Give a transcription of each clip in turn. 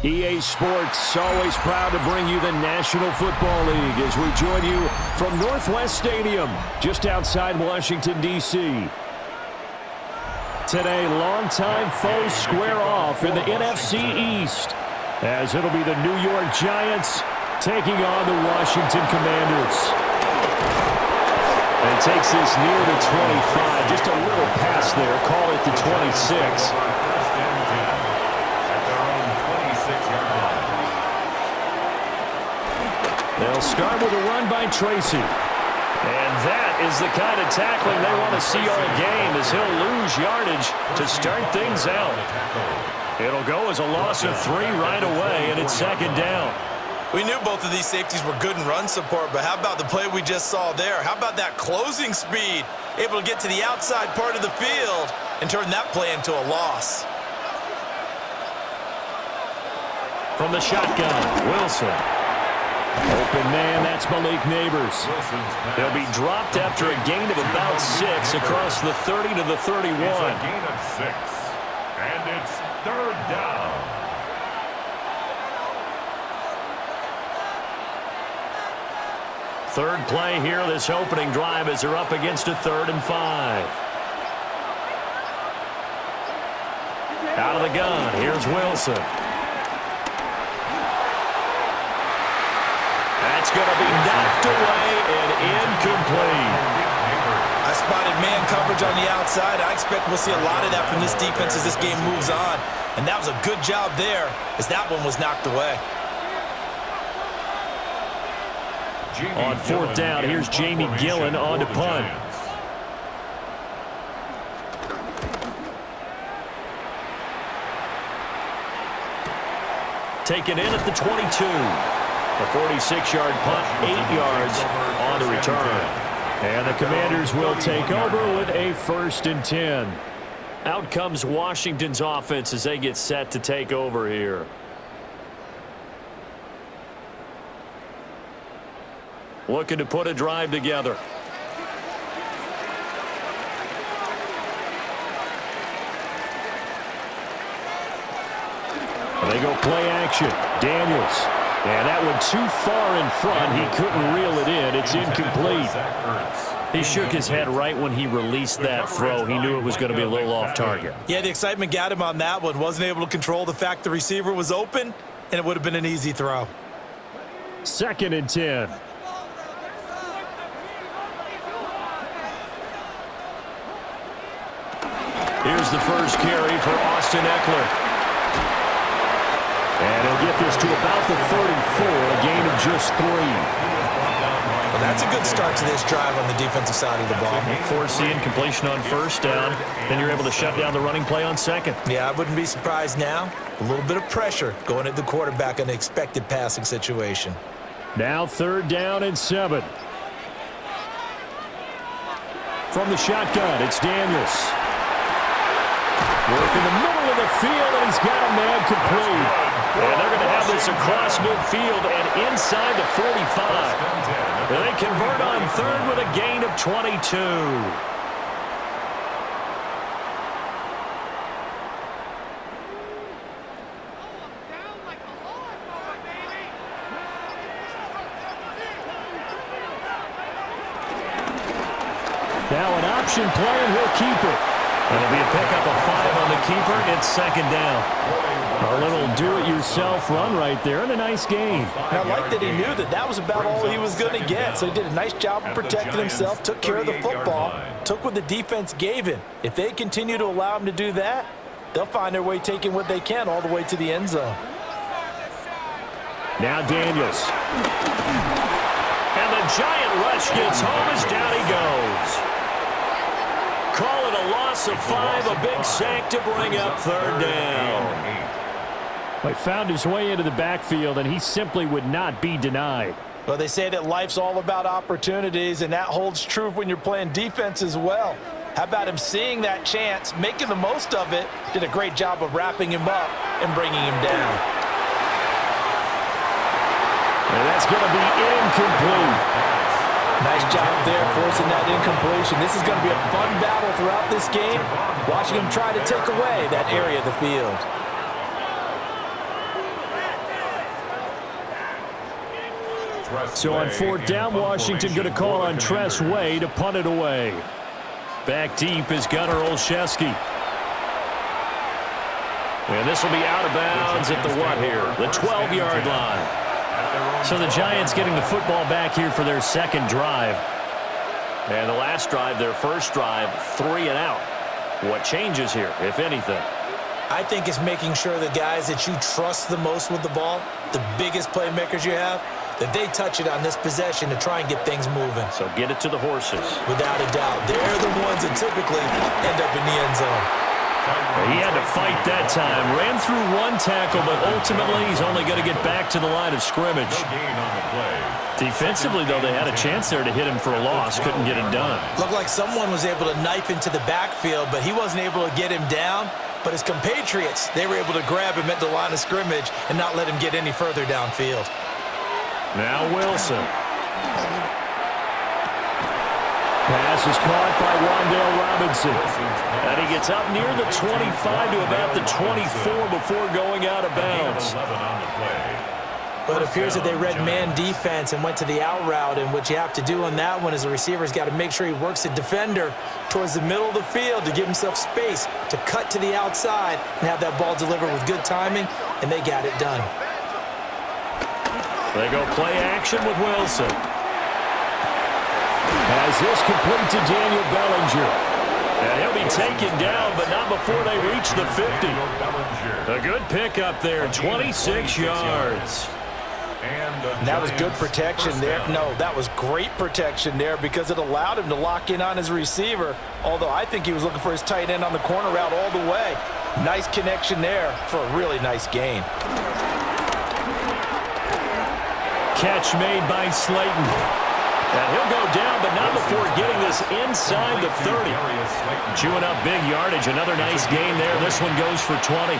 EA Sports, always proud to bring you the National Football League as we join you from Northwest Stadium, just outside Washington, D.C. Today, longtime foes square off in the NFC East, as it'll be the New York Giants taking on the Washington Commanders. And he takes this near the 25, just a little past there, call it the 26. They'll start with a run by Tracy. And that is the kind of tackling they want to see all game, as he'll lose yardage to start things out. It'll go as a loss of 3 right away, and it's second down. We knew both of these safeties were good in run support, but how about the play we just saw there? How about that closing speed? Able to get to the outside part of the field and turn that play into a loss. From the shotgun, Wilson. Open man, that's Malik Neighbors. They'll be dropped after a gain of about 6 across the 30 to the 31. It's a gain of 6, and it's third down. Third play here, this opening drive, as they're up against a 3rd and 5. Out of the gun, here's Wilson. That's going to be knocked away and incomplete. I spotted man coverage on the outside. I expect we'll see a lot of that from this defense as this game moves on. And that was a good job there, as that one was knocked away. On 4th down, here's Jamie Gillen on to punt. Taken in at the 22. A 46-yard punt, 8 yards on the return. And the Commanders will take over with a 1st and 10. Out comes Washington's offense as they get set to take over here. Looking to put a drive together. And they go play action. Daniels. And that one too far in front. He couldn't reel it in. It's incomplete. He shook his head right when he released that throw. He knew it was going to be a little off target. Yeah, the excitement got him on that one. Wasn't able to control the fact the receiver was open, and it would have been an easy throw. 2nd and 10. Here's the first carry for Austin Eckler. And he'll get this to about the 34, a gain of just 3. Well, that's a good start to this drive on the defensive side of the ball. Forcing completion on 1st down. Then you're able to shut down the running play on 2nd. Yeah, I wouldn't be surprised now. A little bit of pressure going at the quarterback in an expected passing situation. Now 3rd down and 7. From the shotgun, it's Daniels. Work in the middle of the field, and he's got a man complete. And they're going to have this across midfield and inside the 45. They convert on 3rd with a gain of 22. Now an option play, and he'll keep it. It'll be a pickup of 5 on the keeper. It's 2nd down. A little do-it-yourself run right there, and a nice game. And I like that he knew that that was about all he was going to get. So he did a nice job of protecting himself, took care of the football, took what the defense gave him. If they continue to allow him to do that, they'll find their way taking what they can all the way to the end zone. Now Daniels. And the giant rush gets home as down he goes. Call it a loss of 5, a big sack to bring up 3rd down. He found his way into the backfield, and he simply would not be denied. Well, they say that life's all about opportunities, and that holds true when you're playing defense as well. How about him seeing that chance, making the most of it, did a great job of wrapping him up and bringing him down. And that's going to be incomplete. Nice job there forcing that incompletion. This is going to be a fun battle throughout this game, watching him try to take away that area of the field. So on fourth down, Washington going to call on Tress Way to punt it away. Back deep is Gunnar Olszewski. And this will be out of bounds at the what here? The 12-yard line. So the Giants getting the football back here for their second drive. And the last drive, their first drive, 3 and out. What changes here, if anything? I think it's making sure the guys that you trust the most with the ball, the biggest playmakers you have, that they touch it on this possession to try and get things moving. So get it to the horses. Without a doubt. They're the ones that typically end up in the end zone. He had to fight that time. Ran through one tackle, but ultimately he's only going to get back to the line of scrimmage. Defensively, though, they had a chance there to hit him for a loss. Couldn't get it done. Looked like someone was able to knife into the backfield, but he wasn't able to get him down. But his compatriots, they were able to grab him at the line of scrimmage and not let him get any further downfield. Now Wilson. Pass is caught by Wan'Dale Robinson. And he gets up near the 25 to about the 24 before going out of bounds. But it appears that they read man defense and went to the out route, and what you have to do on that one is the receiver's got to make sure he works the defender towards the middle of the field to give himself space to cut to the outside and have that ball delivered with good timing, and they got it done. They go play action with Wilson. As this complete to Daniel Bellinger. And he'll be taken down, but not before they reach the 50. A good pickup there, 26 yards. And that was good protection there. No, that was great protection there because it allowed him to lock in on his receiver, although I think he was looking for his tight end on the corner route all the way. Nice connection there for a really nice gain. Catch made by Slayton. And he'll go down, but not before getting this inside the 30. Chewing up big yardage. Another nice gain there. This one goes for 20.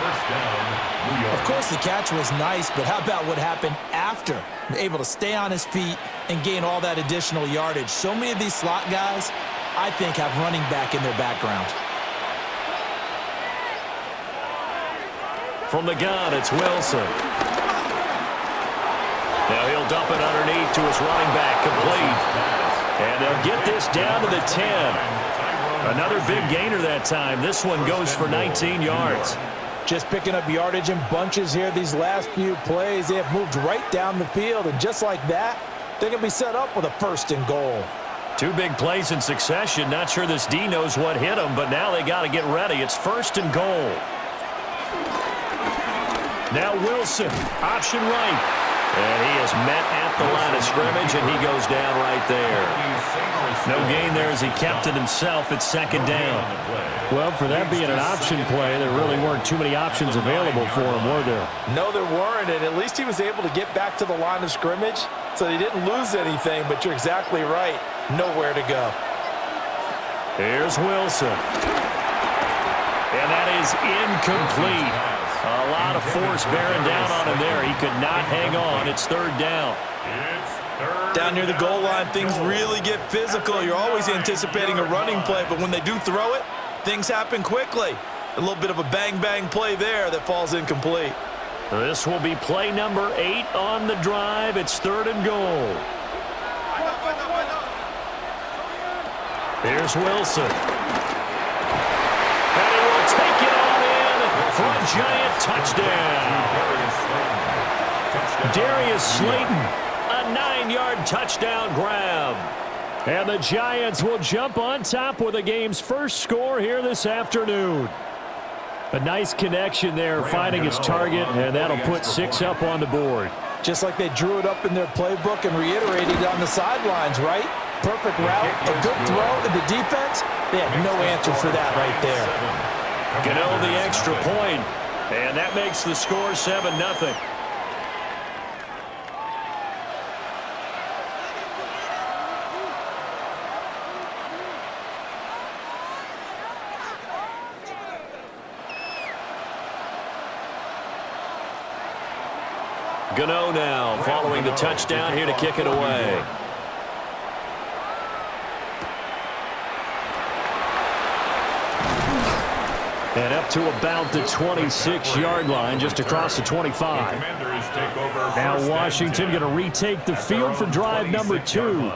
Of course, the catch was nice, but how about what happened after? Able to stay on his feet and gain all that additional yardage. So many of these slot guys, I think, have running back in their background. From the gun, it's Wilson. Now he'll dump it underneath to his running back, complete. And they'll get this down to the 10. Another big gainer that time. This one goes for 19 yards. Just picking up yardage in bunches here these last few plays. They have moved right down the field, and just like that, they're going to be set up with a 1st and goal. 2 big plays in succession. Not sure this D knows what hit him, but now they got to get ready. It's 1st and goal. Now Wilson, option right. And he is met at the line of scrimmage, and he goes down right there. No gain there as he kept it himself. It's 2nd down. Well, for that being an option play, there really weren't too many options available for him, were there? No, there weren't, and at least he was able to get back to the line of scrimmage, so he didn't lose anything, but you're exactly right. Nowhere to go. Here's Wilson. And that is incomplete. A lot of force bearing down on him there. He could not hang on. It's 3rd down. Down near the goal line, things really get physical. You're always anticipating a running play, but when they do throw it, things happen quickly. A little bit of a bang-bang play there that falls incomplete. This will be play number 8 on the drive. It's 3rd and goal. Here's Wilson. And he will take it on in for a giant touchdown. Darius Slayton, a 9-yard touchdown grab. And the Giants will jump on top with the game's first score here this afternoon. A nice connection there, finding his target, and that'll put 6 up on the board. Just like they drew it up in their playbook and reiterated on the sidelines, right? Perfect route, a good throw, and the defense, they had no answer for that right there. Gano the extra point, and that makes the score 7-0. Gano now following the touchdown here to kick it away. And up to about the 26-yard line, just across the 25. Now Washington going to retake the field for drive number 2.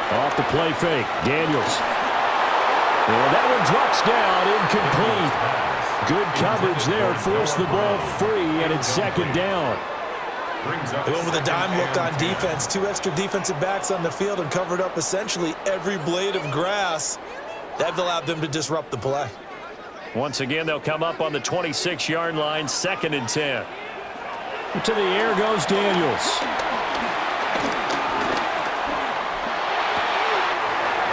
Off the play fake, Daniels. And that one drops down, incomplete. Good coverage there, forced the ball free, and it's second down. They went with a dime look on defense. 2 extra defensive backs on the field and covered up essentially every blade of grass. That allowed them to disrupt the play. Once again, they'll come up on the 26-yard line, 2nd and 10. To the air goes Daniels.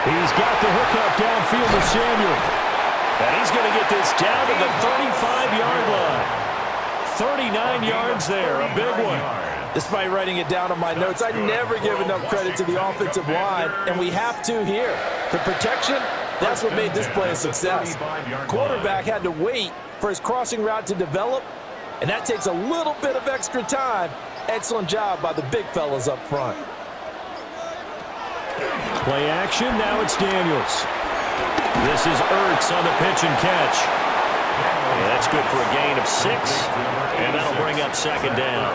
He's got the hookup downfield to Samuel. And he's going to get this down to the 35-yard line. 39 yards there, a big one. Despite writing it down on my notes, I never give enough credit to the offensive line, and we have to here. The protection, that's what made this play a success. Quarterback had to wait for his crossing route to develop, and that takes a little bit of extra time. Excellent job by the big fellas up front. Play action, now it's Daniels. This is Ertz on the pitch and catch. And that's good for a gain of 6, and that'll bring up 2nd down.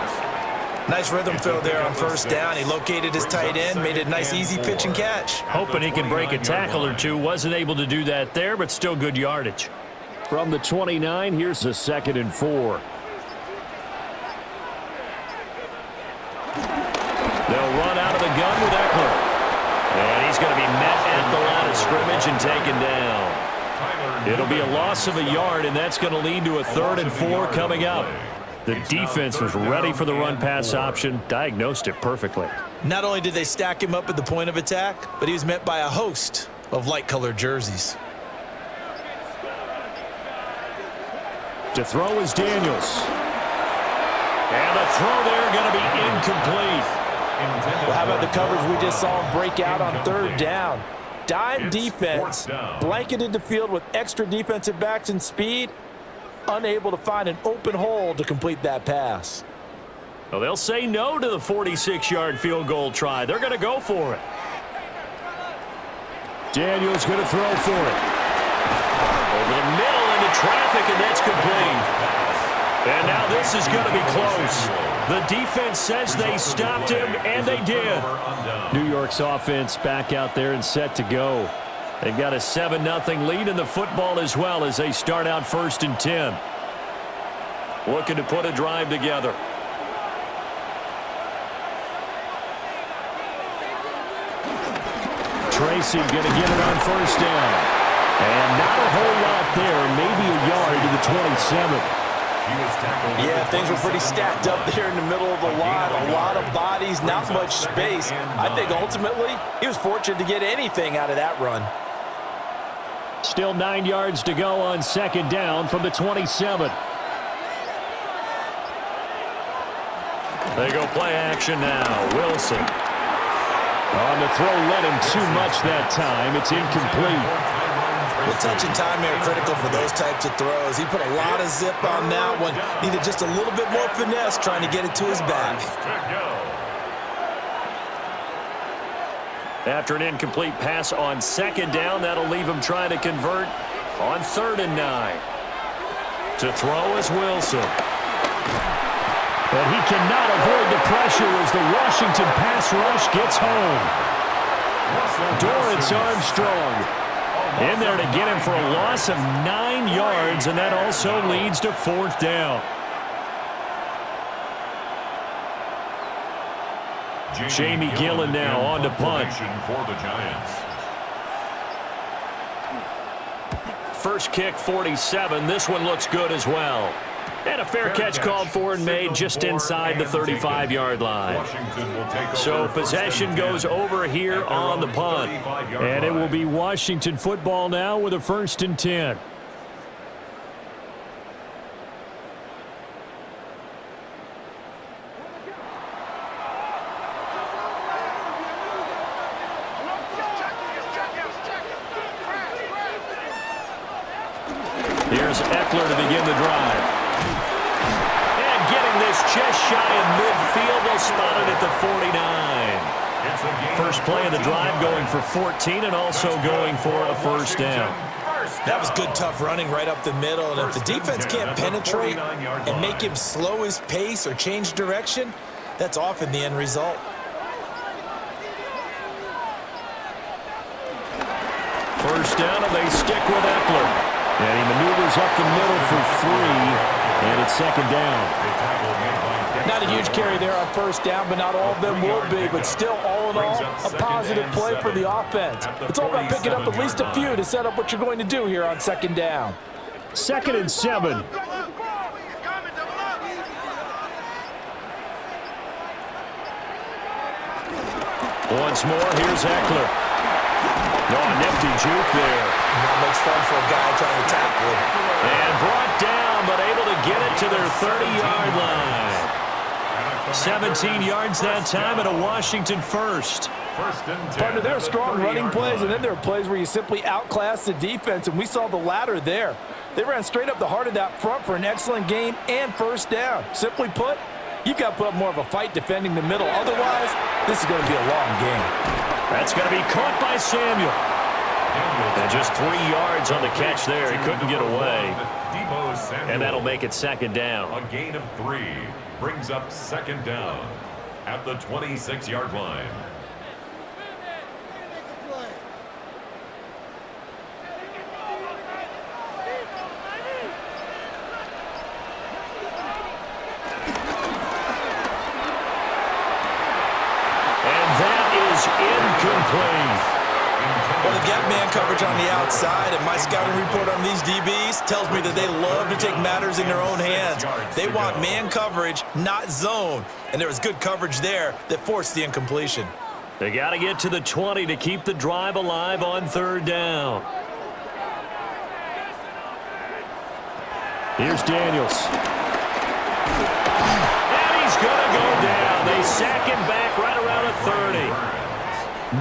Nice rhythm fill there on 1st down. He located his tight end, made it a nice easy pitch and catch. Hoping he can break a tackle or two. Wasn't able to do that there, but still good yardage. From the 29, here's the 2nd and 4. They'll run out of the gun with Eckler. And he's going to be met at the line of scrimmage and taken down. It'll be a loss of a yard, and that's going to lead to a 3rd and 4 coming up. The defense was ready for the run-pass option, diagnosed it perfectly. Not only did they stack him up at the point of attack, but he was met by a host of light-colored jerseys. To throw is Daniels. And the throw there going to be incomplete. Well, how about the coverage we just saw him break out on 3rd down? Dime defense, blanketed the field with extra defensive backs and speed, unable to find an open hole to complete that pass. Well, they'll say no to the 46-yard field goal try. They're going to go for it. Daniels going to throw for it. Over the middle into traffic, and that's complete. And now this is going to be close. The defense says they stopped him, and they did. New York's offense back out there and set to go. They've got a 7-0 lead in the football as well as they start out 1st and 10. Looking to put a drive together. Tracy going to get it on 1st down. And not a whole lot there, maybe a yard to the 27. Yeah, things were pretty stacked up there in the middle of the line. A lot of bodies, not much space. I think ultimately he was fortunate to get anything out of that run. Still 9 yards to go on 2nd down from the 27. They go play action now. Wilson. On the throw, led him too much that time. It's incomplete. Well, touch and time are critical for those types of throws. He put a lot of zip on that one. Needed just a little bit more finesse trying to get it to his back. After an incomplete pass on 2nd down, that'll leave him trying to convert on 3rd and 9. To throw is Wilson. But he cannot avoid the pressure as the Washington pass rush gets home. Dorrance Armstrong in there to get him for a loss of 9 yards, and that also leads to 4th down. Jamie Gillen now on to punt. For the Giants. First kick, 47. This one looks good as well. And a fair catch called for and made just inside the 35-yard line. So possession goes over here on the punt. And it will be Washington football now with a 1st and 10. Here's Eckler to begin the drive. And getting this just shy of midfield. They'll spot it at the 49. First play of the drive going for 14 and also going for a first down. That was good, tough running right up the middle. And if the defense can't penetrate and make him slow his pace or change direction, that's often the end result. First down, and they stick with Eckler. And he maneuvers up the middle for 3, and it's second down. Not a huge carry there on first down, but not all of them will be. But still, all in all, a positive play for the offense. It's all about picking up at least a few to set up what you're going to do here on second down. 2nd and 7. Once more, here's Eckler. Oh, nifty juke there. Not much fun for a guy trying to tackle him. And brought down, but able to get it to their 30-yard line. 17 yards that time and a Washington first. Partner, there are strong running plays, and then there are plays where you simply outclass the defense, and we saw the latter there. They ran straight up the heart of that front for an excellent gain and first down. Simply put, you've got to put up more of a fight defending the middle. Otherwise, this is going to be a long game. That's going to be caught by Samuel. And just 3 yards on the catch there. He couldn't get away. And that'll make it second down. A gain of 3 brings up second down at the 26-yard line. Incomplete. Well, they've got man coverage on the outside, and my scouting report on these DBs tells me that they love to take matters in their own hands. They want man coverage, not zone, and there was good coverage there that forced the incompletion. They got to get to the 20 to keep the drive alive on third down. Here's Daniels. And he's going to go down. They sack him back right around a 30.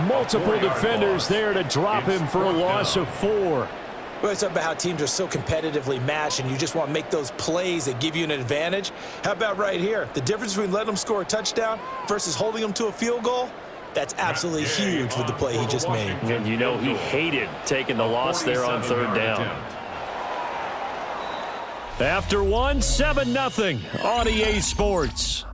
Multiple defenders there to drop him for a loss of 4. We always talk about how teams are so competitively matched and you just want to make those plays that give you an advantage. How about right here? The difference between letting them score a touchdown versus holding them to a field goal, that's absolutely huge with the play he just made. And you know he hated taking the loss there on third down. After one, 7-0 on EA Sports.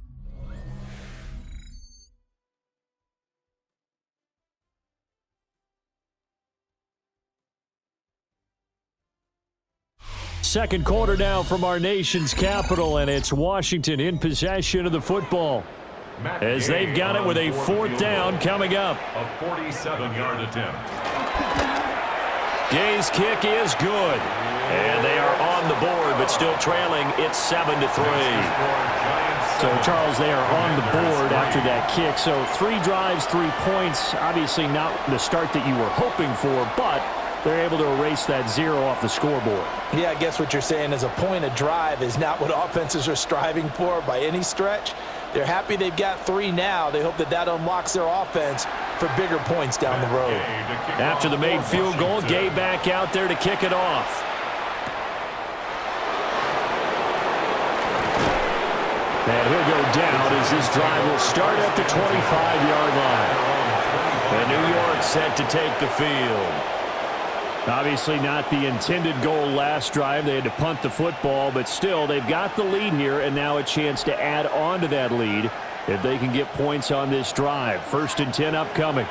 Second quarter now from our nation's capital, and it's Washington in possession of the football as they've got it with a fourth down coming up. A 47-yard attempt. Gay's kick is good, and they are on the board, but still trailing. It's 7-3. So, Charles, they are on the board after that kick. So 3 drives, 3 points. Obviously not the start that you were hoping for, but they're able to erase that 0 off the scoreboard. Yeah, I guess what you're saying is a point a drive is not what offenses are striving for by any stretch. They're happy they've got 3 now. They hope that that unlocks their offense for bigger points down the road. After the made field goal, Gay back out there to kick it off. And he'll go down as this drive will start at the 25-yard line. And New York set to take the field. Obviously not the intended goal last drive. They had to punt the football, but still they've got the lead here and now a chance to add on to that lead if they can get points on this drive. 1st and 10 upcoming.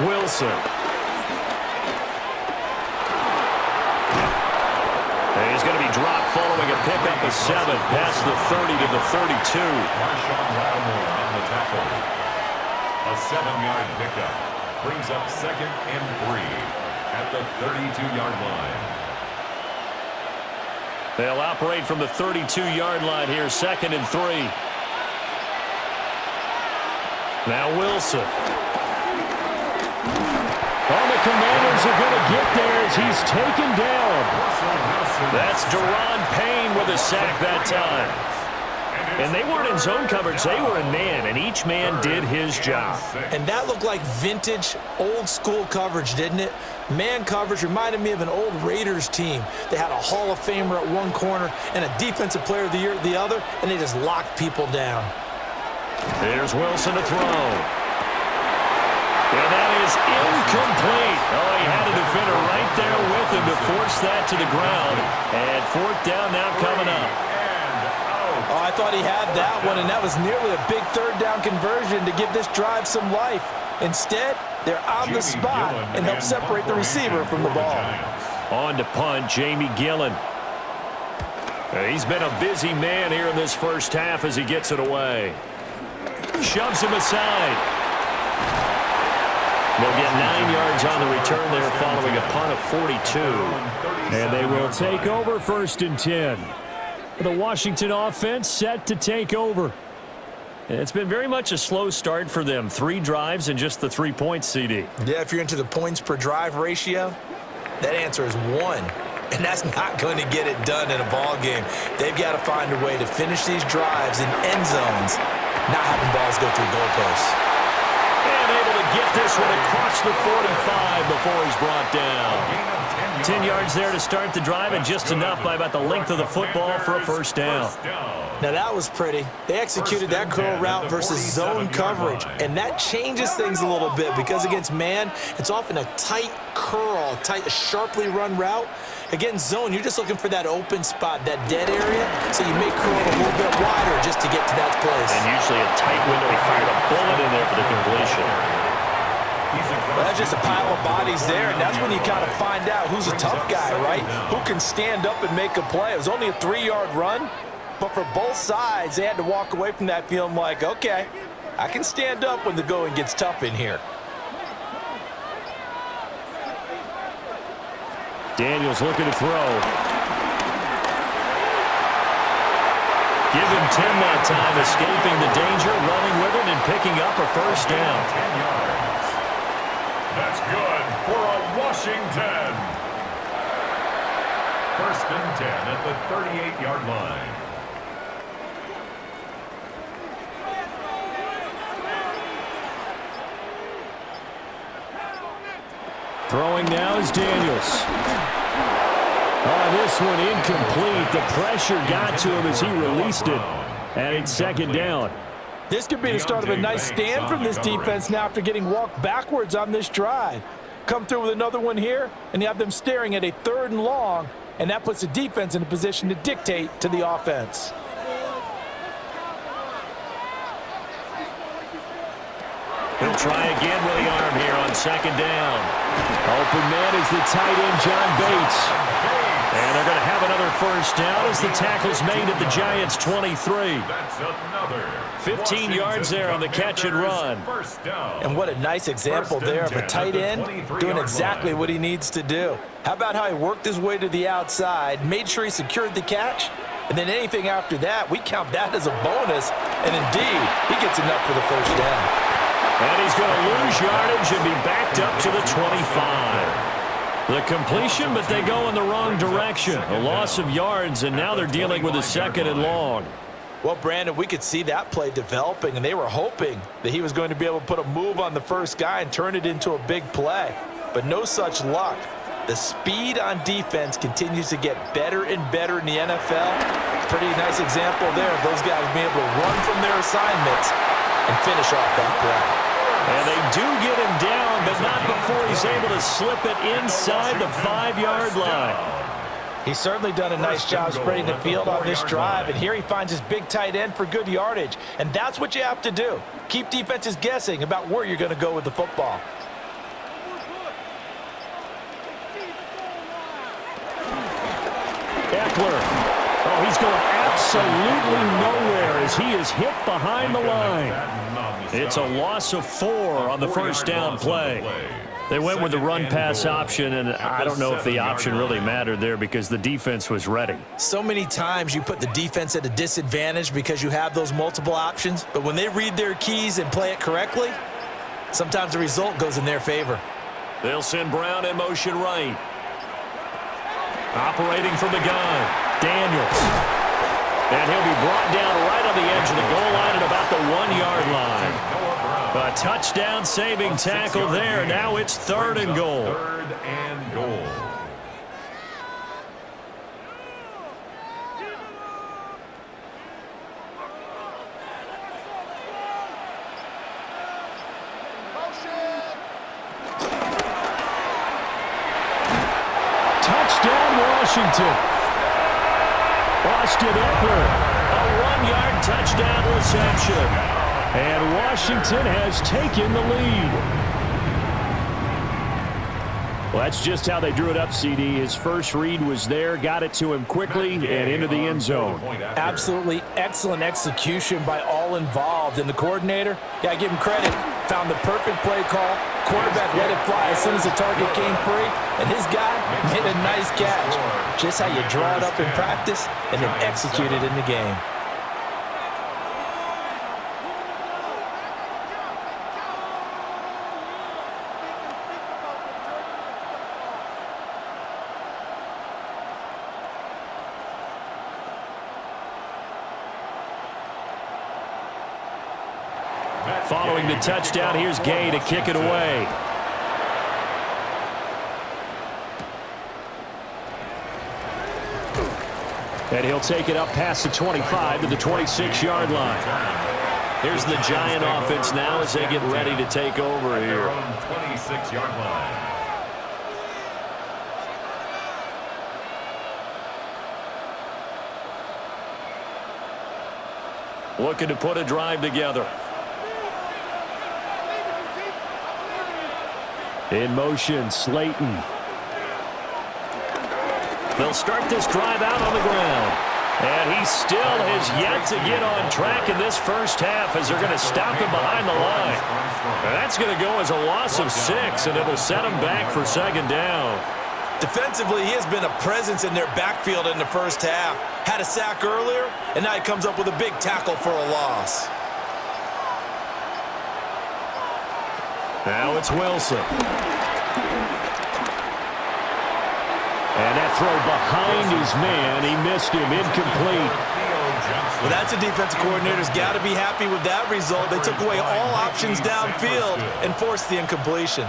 Wilson. And he's going to be dropped following a pickup of 7 past the 30 to the 32. A 7-yard pickup brings up 2nd and 3 at the 32-yard line. They'll operate from the 32-yard line here, 2nd and 3. Now Wilson. Oh, the Commanders are going to get there as he's taken down. That's Deron Payne with a sack that time. And they weren't in zone coverage. They were in man, and each man did his job. And that looked like vintage, old-school coverage, didn't it? Man coverage reminded me of an old Raiders team. They had a Hall of Famer at one corner and a Defensive Player of the Year at the other, and they just locked people down. There's Wilson to throw. And that is incomplete. Oh, he had a defender right there with him to force that to the ground. And fourth down now coming up. Oh, I thought he had that one, and that was nearly a big third down conversion to give this drive some life. Instead, they're on the spot and help separate the receiver from the ball. On to punt, Jamie Gillen. He's been a busy man here in this first half as he gets it away. Shoves him aside. They'll get 9 yards on the return there following a punt of 42. And they will take over 1st and 10. The Washington offense set to take over. It's been very much a slow start for them. 3 drives and just the 3 points, CD. Yeah, if you're into the points per drive ratio, that answer is 1. And that's not going to get it done in a ball game. They've got to find a way to finish these drives in end zones, not having balls go through goalposts. And able to get this one across the 45 before he's brought down. 10 yards there to start the drive, and just enough by about the length of the football for a first down. Now that was pretty. They executed that curl route versus zone coverage, and that changes things a little bit because against man, it's often a tight curl, a sharply run route. Against zone, you're just looking for that open spot, that dead area, so you may curl a little bit wider just to get to that place. And usually a tight window. He fired a bullet in there for the completion. Well, that's just a pile of bodies there, and that's when you kind of find out who's a tough guy, right? Who can stand up and make a play. It was only a 3-yard run, but for both sides, they had to walk away from that feeling like, okay, I can stand up when the going gets tough in here. Daniels looking to throw. Give him 10 that time, escaping the danger, running with it, and picking up a first down. 10 yards. That's good for a Washington. 1st and 10 at the 38-yard line. Throwing now is Daniels. Oh, this one incomplete. The pressure got to him as he released it. And it's 2nd down. This could be the start of a nice stand from this defense now after getting walked backwards on this drive. Come through with another one here, and you have them staring at a 3rd and long, and that puts the defense in a position to dictate to the offense. He'll try again with the arm here on 2nd down. Open man is the tight end, John Bates. And they're going to have another first down as the tackle's made at the Giants' 23. That's another 15 yards there on the catch and run. And what a nice example there of a tight end doing exactly what he needs to do. How about how he worked his way to the outside, made sure he secured the catch, and then anything after that, we count that as a bonus. And indeed, he gets enough for the first down. And he's going to lose yardage and be backed up to the 25. The completion, but they go in the wrong direction. A loss of yards, and now they're dealing with a 2nd and long. Well, Brandon, we could see that play developing, and they were hoping that he was going to be able to put a move on the first guy and turn it into a big play. But no such luck. The speed on defense continues to get better and better in the NFL. Pretty nice example there of those guys being able to run from their assignments and finish off that play. And they do get him down, but not before he's able to slip it inside the 5-yard line. He's certainly done a nice job spreading the field on this drive, and here he finds his big tight end for good yardage. And that's what you have to do. Keep defenses guessing about where you're going to go with the football. Eckler. Oh, he's going absolutely nowhere as he is hit behind the line. It's a loss of 4 on the first down play. They went with the run-pass option, and I don't know if the option really mattered there because the defense was ready. So many times you put the defense at a disadvantage because you have those multiple options, but when they read their keys and play it correctly, sometimes the result goes in their favor. They'll send Brown in motion right. Operating from the gun, Daniels. And he'll be brought down right on the edge of the goal line at about the 1-yard line. A touchdown-saving tackle there. Now it's 3rd and goal. 3rd and goal. Touchdown, Washington. Austin Eckler, a 1-yard touchdown reception. And Washington has taken the lead. Well, that's just how they drew it up, CD. His first read was there, got it to him quickly, and into the end zone. Absolutely excellent execution by all involved. And the coordinator, got to give him credit, found the perfect play call. Quarterback let it fly as soon as the target came free, and his guy made a nice catch. Just how you draw it up in practice and then execute it in the game. Following the touchdown, here's Gay to kick it away. And he'll take it up past the 25 to the 26-yard line. Here's the Giant offense now as they get ready to take over here. 26-yard line. Looking to put a drive together. In motion, Slayton. They'll start this drive out on the ground. And he still has yet to get on track in this first half as they're going to stop him behind the line. And that's going to go as a loss of 6, and it'll set him back for 2nd down. Defensively, he has been a presence in their backfield in the first half. Had a sack earlier, and now he comes up with a big tackle for a loss. Now it's Wilson. And that throw behind his man. He missed him. Incomplete. Well, that's a defensive coordinator's got to be happy with that result. They took away all options downfield and forced the incompletion.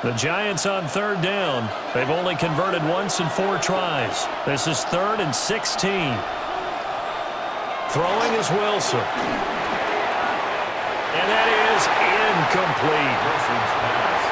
The Giants on 3rd down. They've only converted once in 4 tries. This is 3rd and 16. Throwing is Wilson. And that is incomplete.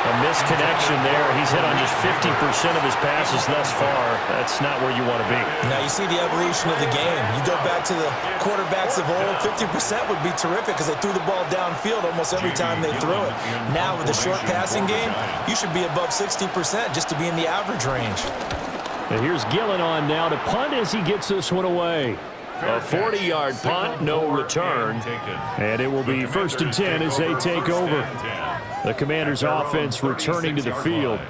A misconnection there. He's hit on just 50% of his passes thus far. That's not where you want to be. Now you see the evolution of the game. You go back to the quarterbacks of old, 50% would be terrific because they threw the ball downfield almost every time they threw it. Now with the short passing game, you should be above 60% just to be in the average range. And here's Gillen on now to punt as he gets this one away. A 40-yard punt, no return. And it will be 1st and 10 as they take over. The Commanders' offense returning to the field.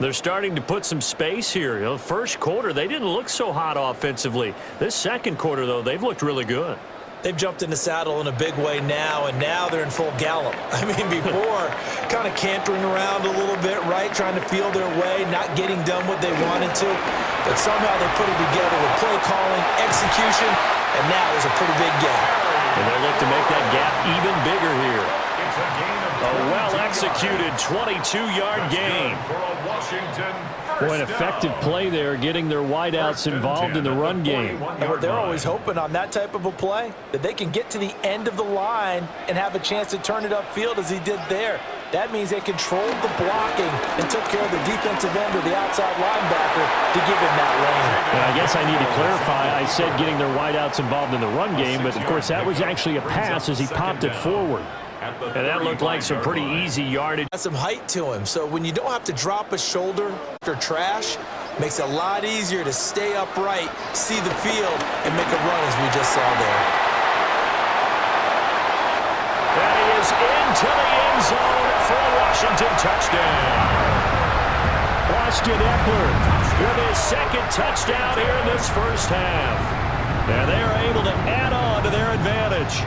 They're starting to put some space here. You know, first quarter, they didn't look so hot offensively. This second quarter, though, they've looked really good. They've jumped in the saddle in a big way now, and now they're in full gallop. I mean, before, kind of cantering around a little bit, right, trying to feel their way, not getting done what they wanted to. But somehow they put it together with play calling, execution, and now there's a pretty big gap. And they look to make that gap even bigger here. A well-executed 22-yard gain. Boy, an effective play there, getting their wideouts involved in the run game. And they're always hoping on that type of a play that they can get to the end of the line and have a chance to turn it upfield as he did there. That means they controlled the blocking and took care of the defensive end or the outside linebacker to give him that lane. I guess I need to clarify. I said getting their wideouts involved in the run game, but, of course, that was actually a pass as he popped it forward. And that looked like some pretty easy yardage. Has some height to him, so when you don't have to drop a shoulder after trash, makes it a lot easier to stay upright, see the field, and make a run as we just saw there. That is into the end zone for a Washington touchdown. Austin Eckler with his 2nd touchdown here in this first half. And they are able to add on to their advantage.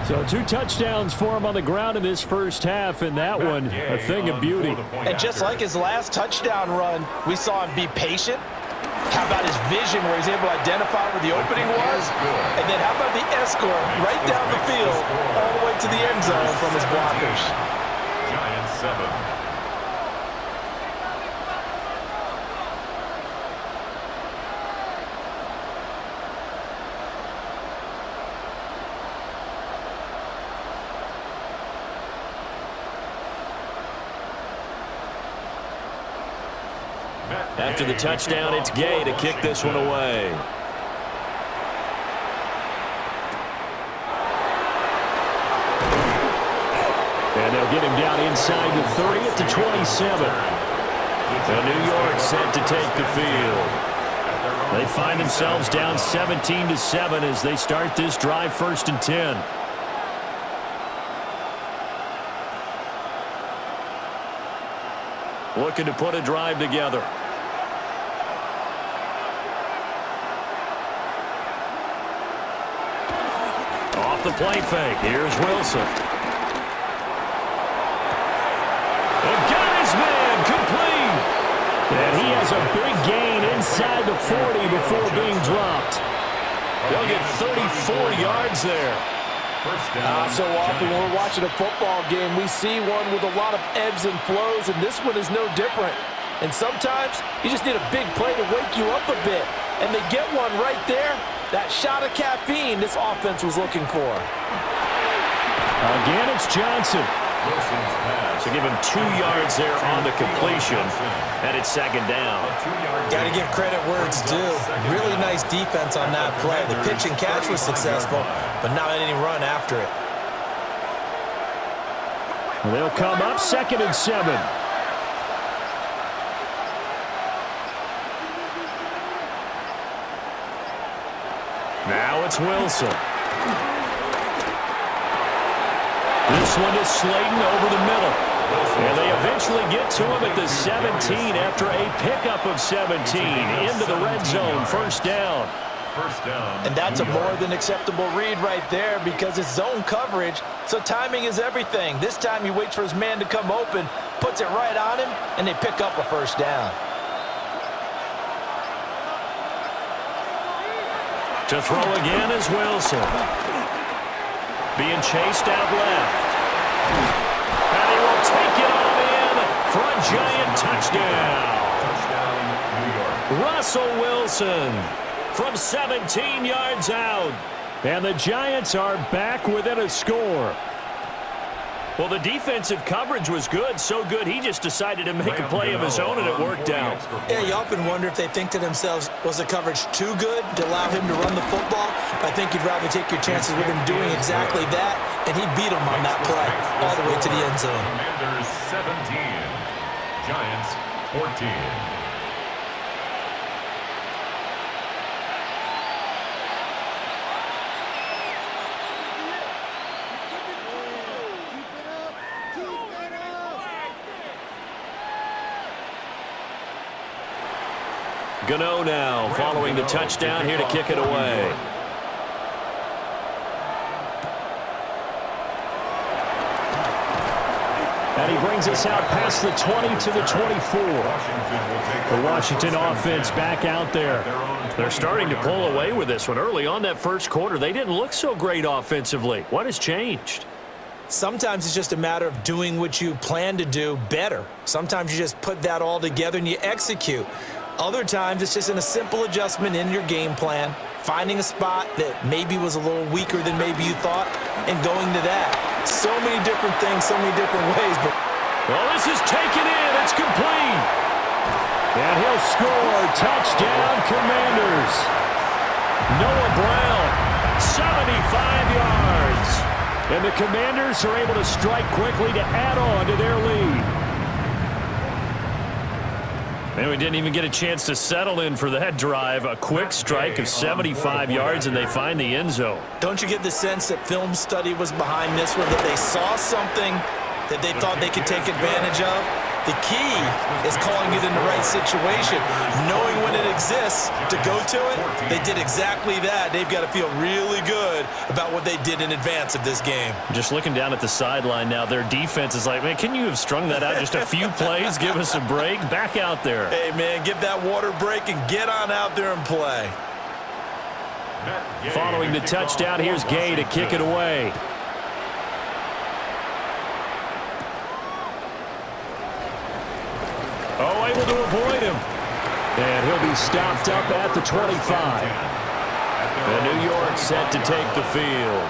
So 2 touchdowns for him on the ground in this first half, and that one a thing of beauty. And just like his last touchdown run, we saw him be patient. How about his vision where he's able to identify where the opening was? And then how about the escort right down the field all the way to the end zone from his blockers? Giants 7. After the touchdown, it's Gay to kick this one away. And they'll get him down inside the 30 at the 27. And New York set to take the field. They find themselves down 17-7 as they start this drive 1st and 10. Looking to put a drive together. Off the play fake. Here's Wilson. And got his man complete. And he has a big gain inside the 40 before being dropped. They'll get 34 yards there. So often when we're watching a football game, we see one with a lot of ebbs and flows, and this one is no different. And sometimes you just need a big play to wake you up a bit. And they get one right there. That shot of caffeine this offense was looking for. Again, it's Johnson. So give him 2 yards there on the completion. And it's 2nd down. Got to give credit where it's due. Really nice defense on that play. The pitch and catch was successful, but not any run after it. They'll come up 2nd and 7. Now it's Wilson. This one is Slayton over the middle. And they eventually get to him at the 17 after a pickup of 17 into the red zone. 1st down. And that's a more than acceptable read right there because it's zone coverage, so timing is everything. This time he waits for his man to come open, puts it right on him, and they pick up a 1st down. To throw again is Wilson. Being chased out left. And he will take it on in for a giant touchdown. New York. Russell Wilson from 17 yards out. And the Giants are back within a score. Well, the defensive coverage was good, so good he just decided to make a play of his own, and it worked out. Yeah, you often wonder if they think to themselves, was the coverage too good to allow him to run the football? I think you'd rather take your chances with him doing exactly that, and he beat him on that play all the way to the end zone. Commanders 17, Giants 14. Gano now following the touchdown here to kick it away. And he brings us out past the 20 to the 24. The Washington offense back out there. They're starting to pull away with this one. Early on that 1st quarter, they didn't look so great offensively. What has changed? Sometimes it's just a matter of doing what you plan to do better. Sometimes you just put that all together and you execute. Other times, it's just in a simple adjustment in your game plan, finding a spot that maybe was a little weaker than maybe you thought, and going to that. So many different things, so many different ways. But well, this is taken in. It's complete. And he'll score. Touchdown, Commanders. Noah Brown, 75 yards. And the Commanders are able to strike quickly to add on to their lead. And we didn't even get a chance to settle in for that drive. A quick strike of 75 yards, and they find the end zone. Don't you get the sense that film study was behind this one, that they saw something that they thought they could take advantage of? The key is calling it in the right situation, knowing when it exists to go to it. They did exactly that. They've got to feel really good about what they did in advance of this game. Just looking down at the sideline now, their defense is like, man, can you have strung that out just a few plays? Give us a break. Back out there. Hey, man, give that water break and get on out there and play. Following the touchdown, here's Gay to kick it away. Oh, able to avoid him. And he'll be stopped up at the 25. And New York set to take the field.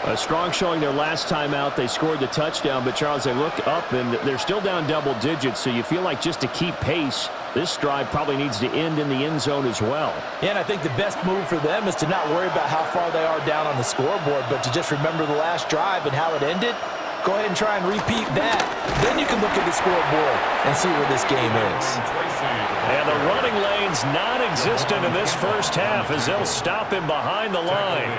A strong showing their last time out. They scored the touchdown, but, Charles, they look up, and they're still down double digits, so you feel like just to keep pace, this drive probably needs to end in the end zone as well. Yeah, and I think the best move for them is to not worry about how far they are down on the scoreboard, but to just remember the last drive and how it ended. Go ahead and try and repeat that. Then you can look at the scoreboard and see where this game is. And the running lane's non-existent in this first half as they'll stop him behind the line.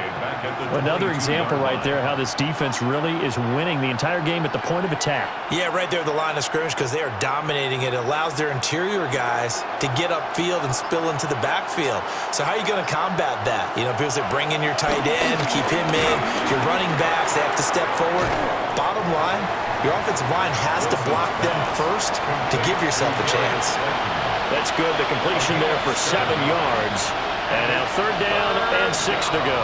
Another example right there how this defense really is winning the entire game at the point of attack. Yeah, right there at the line of scrimmage because they are dominating it. It allows their interior guys to get upfield and spill into the backfield. So how are you going to combat that? You know, people say bring in your tight end, keep him in. Your running backs, they have to step forward. Bottom line, your offensive line has to block them first to give yourself a chance. That's good. The completion there for 7 yards. And now 3rd down and 6 to go.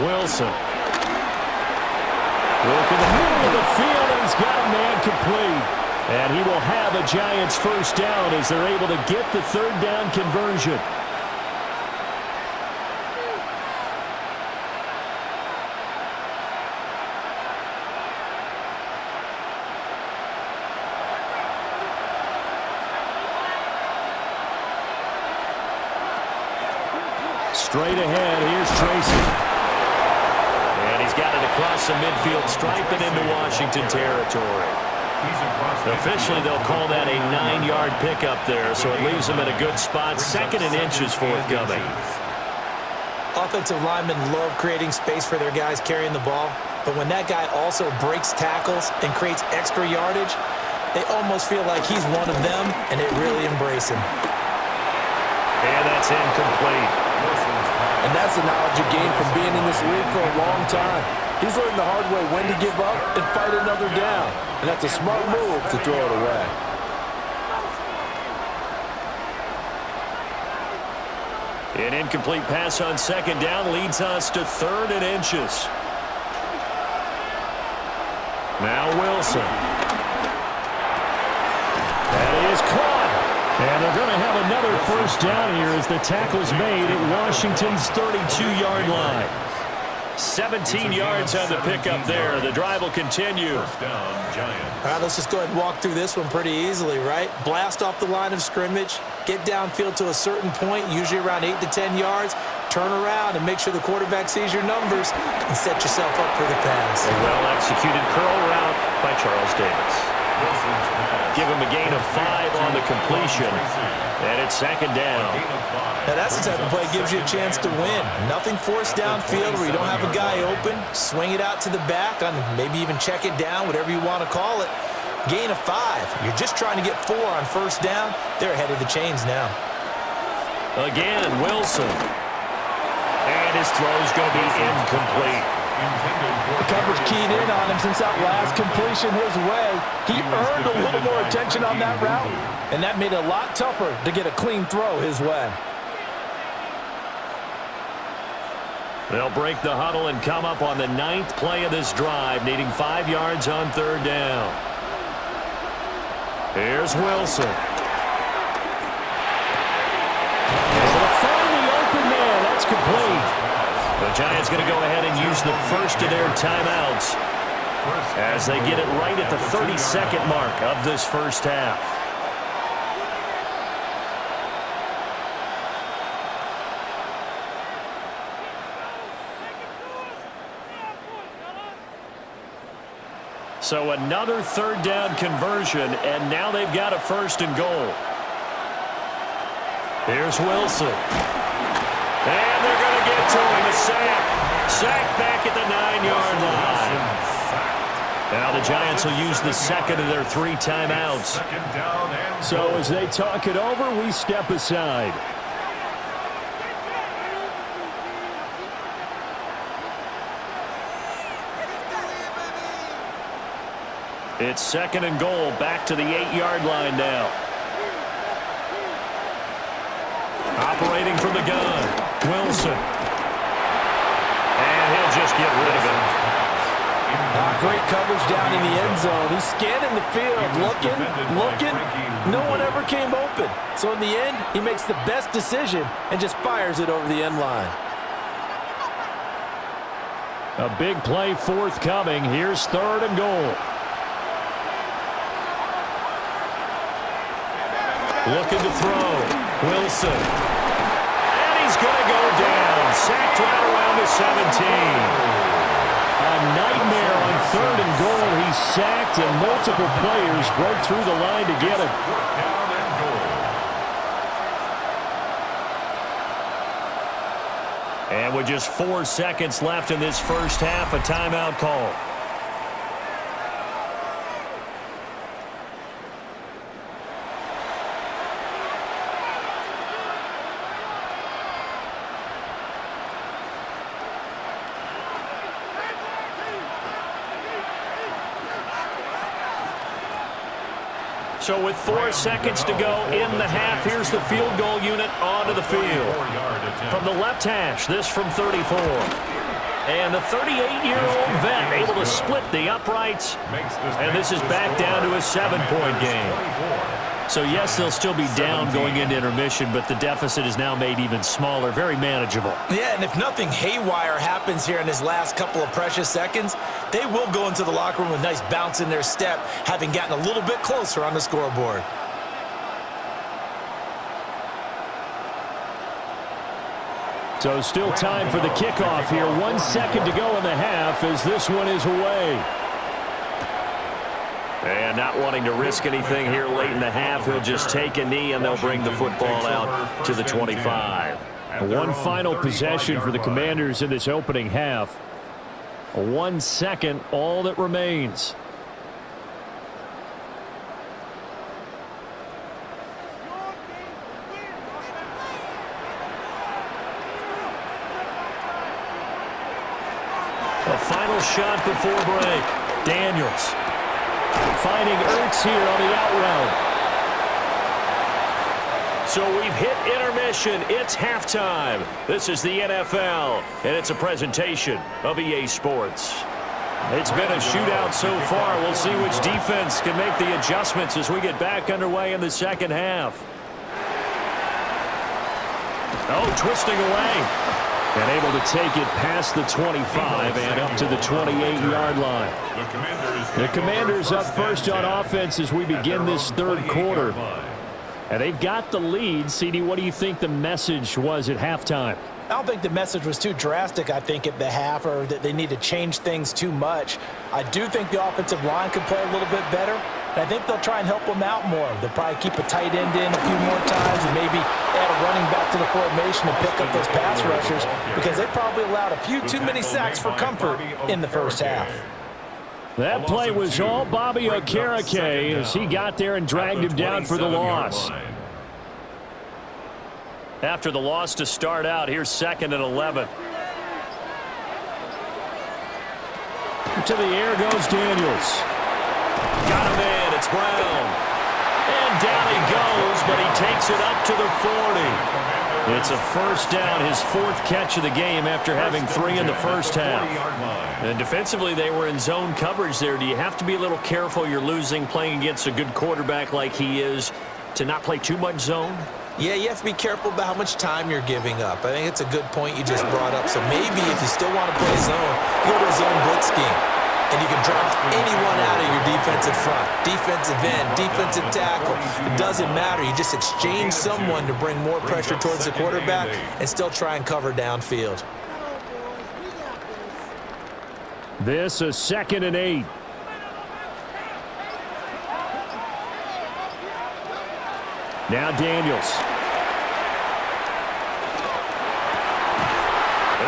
Wilson. Look in the middle of the field, and he's got a man complete. And he will have a Giants first down as they're able to get the 3rd down conversion. Straight ahead, here's Tracy. And he's got it across the midfield stripe and into Washington territory. Officially, they'll call that a 9-yard pickup there, so it leaves them in a good spot. 2nd and inches forthcoming. Offensive linemen love creating space for their guys carrying the ball, but when that guy also breaks tackles and creates extra yardage, they almost feel like he's one of them, and they really embrace him. And that's incomplete. And that's the knowledge you gain from being in this league for a long time. He's learned the hard way when to give up and fight another down. And that's a smart move to throw it away. An incomplete pass on 2nd down leads us to 3rd and inches. Now Wilson. That is caught. And they're going to have another first down here as the tackle's made at Washington's 32-yard line. 17 yards on the pickup there. The drive will continue. All right, let's just go ahead and walk through this one pretty easily, right? Blast off the line of scrimmage, get downfield to a certain point, usually around 8 to 10 yards, turn around and make sure the quarterback sees your numbers and set yourself up for the pass. A well-executed curl route by Charles Davis. Give him a gain of 5 on the completion, and it's 2nd down. Now, that's the type of play that gives you a chance to win. Nothing forced downfield where you don't have a guy open. Swing it out to the back, on maybe even check it down, whatever you want to call it. Gain of 5. You're just trying to get 4 on first down. They're ahead of the chains now. Again, Wilson. And his throw's going to be incomplete. The coverage keyed in on him since that last completion his way. He earned a little more attention on that route, and that made it a lot tougher to get a clean throw his way. They'll break the huddle and come up on the 9th play of this drive, needing 5 yards on 3rd down. Here's Wilson. Able to find the open man. That's complete. The Giants going to go ahead and use the first of their timeouts as they get it right at the 32nd mark of this first half. So another 3rd down conversion, and now they've got a 1st and goal. Here's Wilson. And they're going to get to him. A sack. Sack back at the 9-yard line. Now the Giants will use the second of their 3 timeouts. So as they talk it over, we step aside. It's 2nd and goal, back to the 8-yard line now. Operating from the gun, Wilson. And he'll just get rid of it. Great coverage down in the end zone. He's scanning the field, looking. No one ever came open. So in the end, he makes the best decision and just fires it over the end line. A big play forthcoming. Here's 3rd and goal. Looking to throw. Wilson. And he's going to go down. Sacked right around the 17. A nightmare on 3rd and goal. He's sacked, and multiple players broke through the line to get him. And with just 4 seconds left in this first half, a timeout call. So with 4 seconds to go in the half, here's the field goal unit onto the field. From the left hash, this from 34. And the 38-year-old vet able to split the uprights. And this is back down to a 7-point game. So yes, they'll still be down going into intermission, but the deficit is now made even smaller, very manageable. Yeah, and if nothing haywire happens here in his last couple of precious seconds, they will go into the locker room with a nice bounce in their step, having gotten a little bit closer on the scoreboard. So still time for the kickoff here. 1 second to go in the half as this one is away. And not wanting to risk anything here late in the half, he'll just take a knee and they'll bring the football out to the 25. One final possession for the Commanders in this opening half. 1 second, all that remains. A final shot before break. Daniels. Finding Ertz here on the out route. So we've hit intermission. It's halftime. This is the NFL, and it's a presentation of EA Sports. It's been a shootout so far. We'll see which defense can make the adjustments as we get back underway in the second half. Oh, twisting away. And able to take it past the 25 and up to the 28-yard line. The Commanders up first on offense as we begin this third quarter. And they've got the lead. CD, what do you think the message was at halftime? I don't think the message was too drastic, I think, at the half, or that they need to change things too much. I do think the offensive line could play a little bit better. And I think they'll try and help them out more. They'll probably keep a tight end in a few more times and maybe add a running back to the formation and pick up those pass rushers, because they probably allowed a few too many sacks for comfort in the first half. That play was all Bobby Okereke as he got there and dragged him down for the loss. After the loss to start out, here's 2nd and 11. To the air goes Daniels. Got him in. It's Brown. And down he goes, but he takes it up to the 40. It's a first down, his 4th catch of the game after having 3 in the first half. And defensively, they were in zone coverage there. Do you have to be a little careful? You're losing playing against a good quarterback like he is to not play too much zone? Yeah, you have to be careful about how much time you're giving up. I think it's a good point you just brought up. So maybe if you still want to play zone, go to a zone blitz scheme. And you can drop anyone out of your defensive front. Defensive end, defensive tackle. It doesn't matter. You just exchange someone to bring more pressure towards the quarterback and still try and cover downfield. This is 2nd and 8. Now Daniels.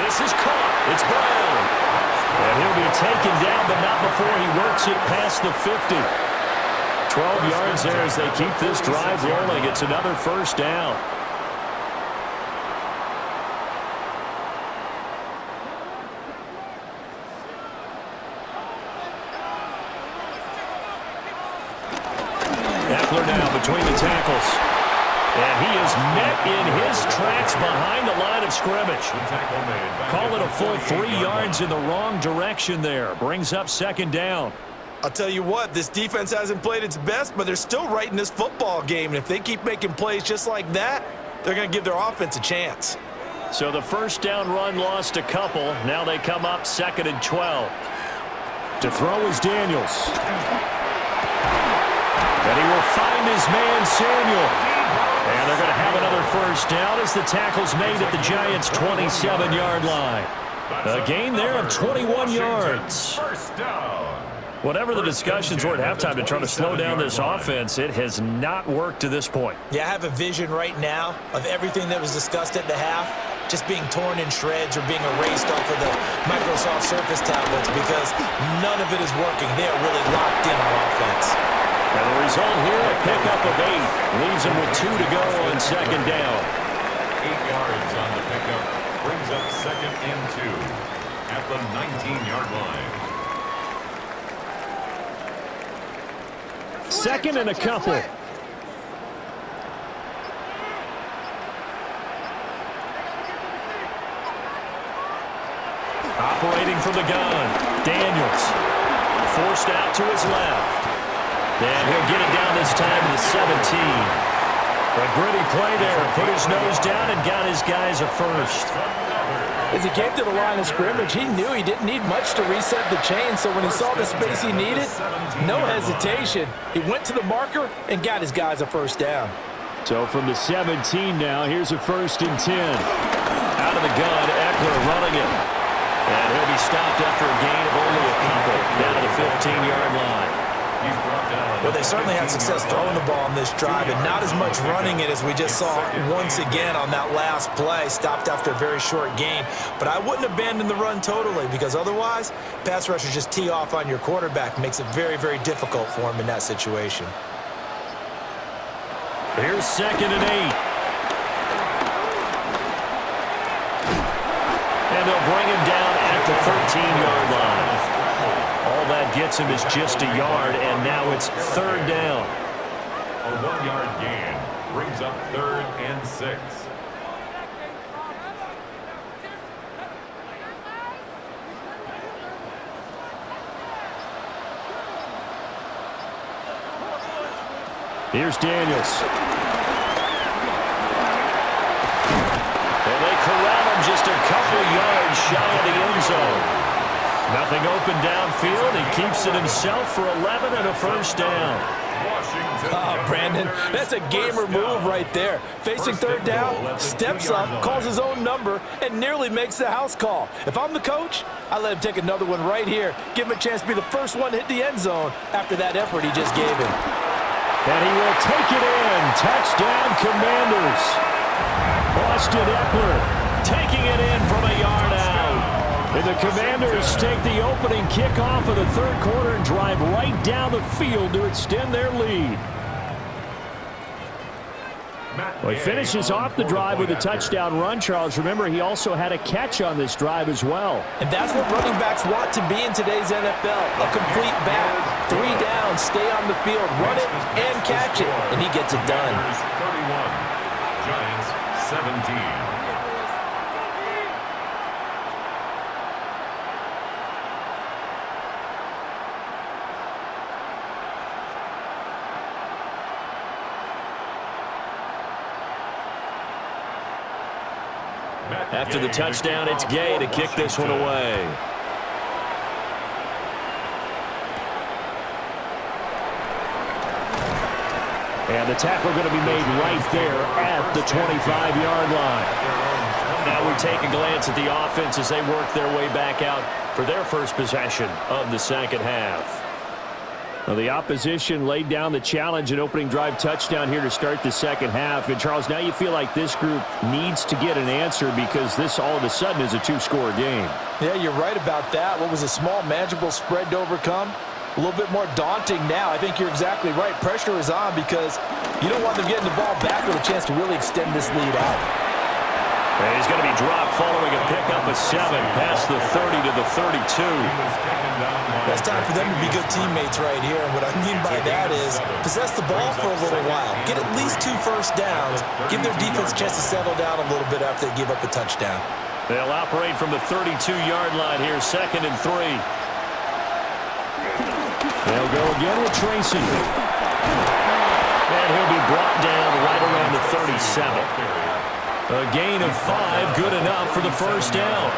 This is caught. It's Brown. And he'll be taken down, but not before he works it past the 50. 12 yards there as they keep this drive rolling. It's another first down. Eckler now between the tackles. And he is met in his tracks behind the line of scrimmage. Call it a full 3 yards in the wrong direction there. Brings up second down. I'll tell you what, this defense hasn't played its best, but they're still right in this football game. And if they keep making plays just like that, they're going to give their offense a chance. So the first down run lost a couple. Now they come up 2nd and 12. To throw is Daniels. And he will find his man, Samuel. And they're going to have another first down as the tackle's made at the Giants' 27-yard line. A gain there of 21 yards. Whatever the discussions were at halftime to try to slow down this offense, it has not worked to this point. Yeah, I have a vision right now of everything that was discussed at the half just being torn in shreds or being erased off of the Microsoft Surface tablets because none of it is working. They are really locked in on offense. And the result here, a pickup of 8. Leaves them with 2 to go on second down. 8 yards on the pickup. Brings up 2nd and 2 at the 19-yard line. 2nd and a couple. Operating from the gun. Daniels. Forced out to his left. And he'll get it down this time to the 17. A gritty play there. Put his nose down and got his guys a first. As he came to the line of scrimmage, he knew he didn't need much to reset the chain. So when he saw the space he needed, no hesitation. He went to the marker and got his guys a first down. So from the 17 now, here's a 1st and 10. Out of the gun, Eckler running it. And he'll be stopped after a gain of only a couple. Down to the 15-yard line. Well, they certainly had success throwing the ball on this drive and not as much running it as we just saw once again on that last play. Stopped after a very short gain. But I wouldn't abandon the run totally because otherwise, pass rushers just tee off on your quarterback. Makes it very, very difficult for him in that situation. Here's 2nd and 8. And they'll bring him down at the 13-yard line. All that gets him is just a yard, and now it's 3rd down. A 1-yard gain brings up 3rd and 6. Here's Daniels. And they corral him just a couple yards shy of the end zone. Nothing open downfield. He keeps it himself for 11 and a first down. Oh, Brandon, that's a gamer move right there. Facing 3rd down, steps up, calls his own number, and nearly makes the house call. If I'm the coach, I let him take another one right here. Give him a chance to be the first one to hit the end zone after that effort he just gave him. And he will take it in. Touchdown, Commanders. Austin Eckler taking it in from a yard out. And the Commanders take the opening kickoff of the 3rd quarter and drive right down the field to extend their lead. Well, he finishes off the drive with a touchdown run, Charles. Remember, he also had a catch on this drive as well. And that's what running backs want to be in today's NFL. A complete back. 3 down, stay on the field, run it, and catch it. And he gets it done. 31, Giants 17. After the touchdown, it's Gay to kick this one away. And the tackle going to be made right there at the 25-yard line. Now we take a glance at the offense as they work their way back out for their first possession of the second half. Well, the opposition laid down the challenge and opening drive touchdown here to start the second half. And, Charles, now you feel like this group needs to get an answer because this all of a sudden is a two-score game. Yeah, you're right about that. What was a small, manageable spread to overcome? A little bit more daunting now. I think you're exactly right. Pressure is on because you don't want them getting the ball back with a chance to really extend this lead out. And he's going to be dropped following a pickup of 7 past the 30 to the 32. It's time for them to be good teammates right here. And what I mean by that is possess the ball for a little while. Get at least 2 first downs. Give their defense a chance to settle down a little bit after they give up a touchdown. They'll operate from the 32-yard line here, 2nd and 3. They'll go again with Tracy. And he'll be brought down right around the 37. A gain of 5, good enough for the first down.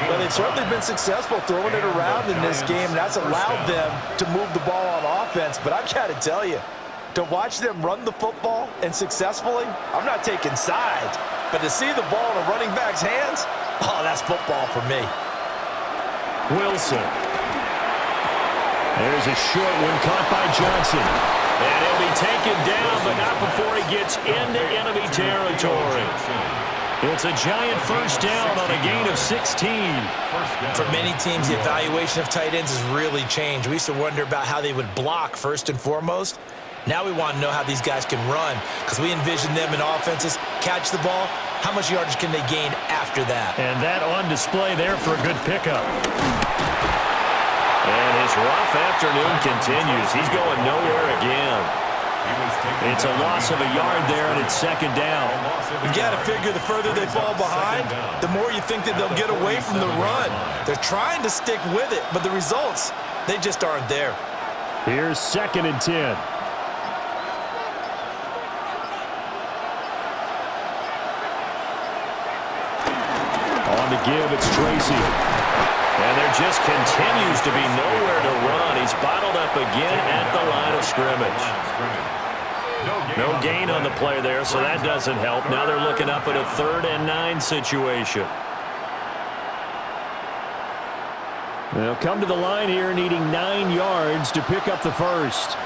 Well, they've certainly been successful throwing it around in this game. That's allowed them to move the ball on offense. But I've got to tell you, to watch them run the football and successfully, I'm not taking sides. But to see the ball in a running back's hands, oh, that's football for me. Wilson. There's a short one caught by Johnson. And he'll be taken down, but not before he gets into enemy territory. It's a giant first down on a gain of 16. For many teams, the evaluation of tight ends has really changed. We used to wonder about how they would block first and foremost. Now we want to know how these guys can run because we envision them in offenses, catch the ball. How much yardage can they gain after that? And that on display there for a good pickup. And his rough afternoon continues. He's going nowhere again. It's a loss of a yard there, and it's 2nd down. You've got to figure the further they fall behind, the more you think that they'll get away from the run. They're trying to stick with it, but the results, they just aren't there. Here's 2nd and 10. On the give, it's Tracy. And there just continues to be nowhere to run. He's bottled up again at the line of scrimmage. No gain on the play there, so that doesn't help. Now they're looking up at a 3rd and 9 situation. They'll come to the line here needing 9 yards to pick up the first.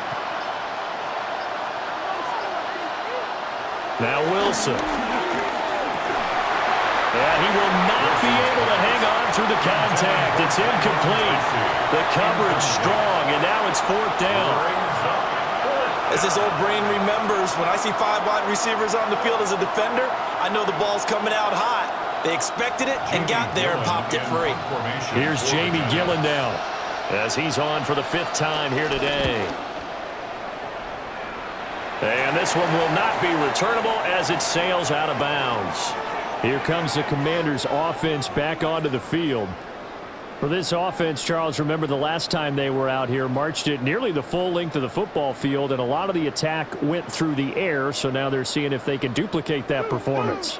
Now Wilson. And he will not be able to hang on through the contact. It's incomplete. The coverage strong, and now it's 4th down. As his old brain remembers, when I see 5 wide receivers on the field as a defender, I know the ball's coming out hot. They expected it and got there and popped it free. Here's Jamie Gillen now as he's on for the 5th time here today. And this one will not be returnable as it sails out of bounds. Here comes the Commanders' offense back onto the field. For this offense, Charles, remember the last time they were out here, marched it nearly the full length of the football field, and a lot of the attack went through the air, so now they're seeing if they can duplicate that performance.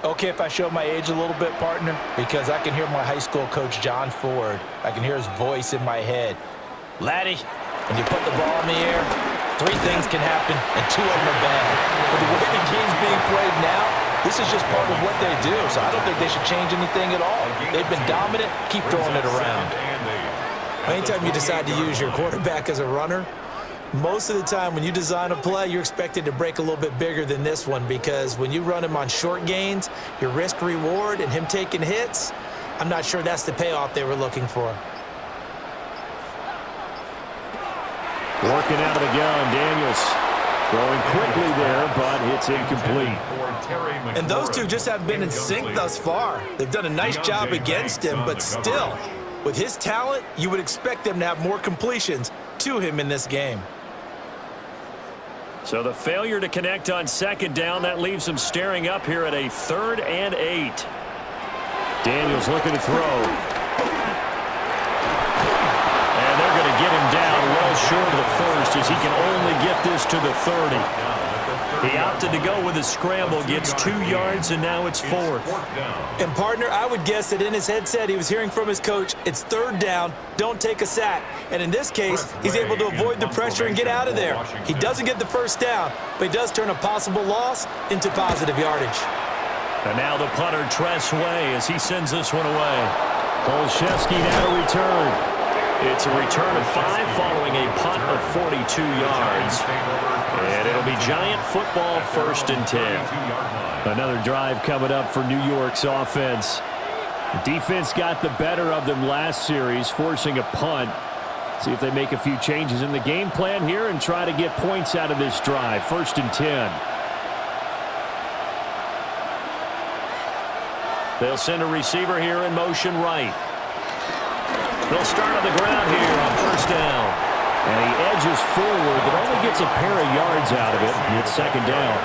Okay, if I show my age a little bit, partner, because I can hear my high school coach, John Ford. I can hear his voice in my head. Laddie, when you put the ball in the air, 3 things can happen, and 2 of them are bad. But the way the game's being played now, this is just part of what they do, so I don't think they should change anything at all. They've been dominant. Keep throwing it around. Anytime you decide to use your quarterback as a runner, most of the time when you design a play, you're expected to break a little bit bigger than this one because when you run him on short gains, your risk-reward and him taking hits, I'm not sure that's the payoff they were looking for. Working out of the gun, Daniels. Throwing quickly there, but it's incomplete. And those two just haven't been in sync thus far. They've done a nice job against him, but still, with his talent, you would expect them to have more completions to him in this game. So the failure to connect on 2nd down, that leaves them staring up here at a 3rd and 8. Daniels looking to throw. And they're going to get him down well short of the first as he can only get this to the 30. He opted to go with a scramble, gets 2 yards, and now it's 4th. And, partner, I would guess that in his headset he was hearing from his coach, it's 3rd down, don't take a sack. And in this case, he's able to avoid the pressure and get out of there. He doesn't get the first down, but he does turn a possible loss into positive yardage. And now the punter, Tress Way, as he sends this one away. Olszewski now to return. It's a return of 5 following a punt of 42 yards. And it'll be Giant football, 1st and 10. Another drive coming up for New York's offense. Defense got the better of them last series, forcing a punt. See if they make a few changes in the game plan here and try to get points out of this drive. 1st and 10. They'll send a receiver here in motion right. They'll start on the ground here on 1st down. And he edges forward, but only gets a pair of yards out of it. And it's 2nd down.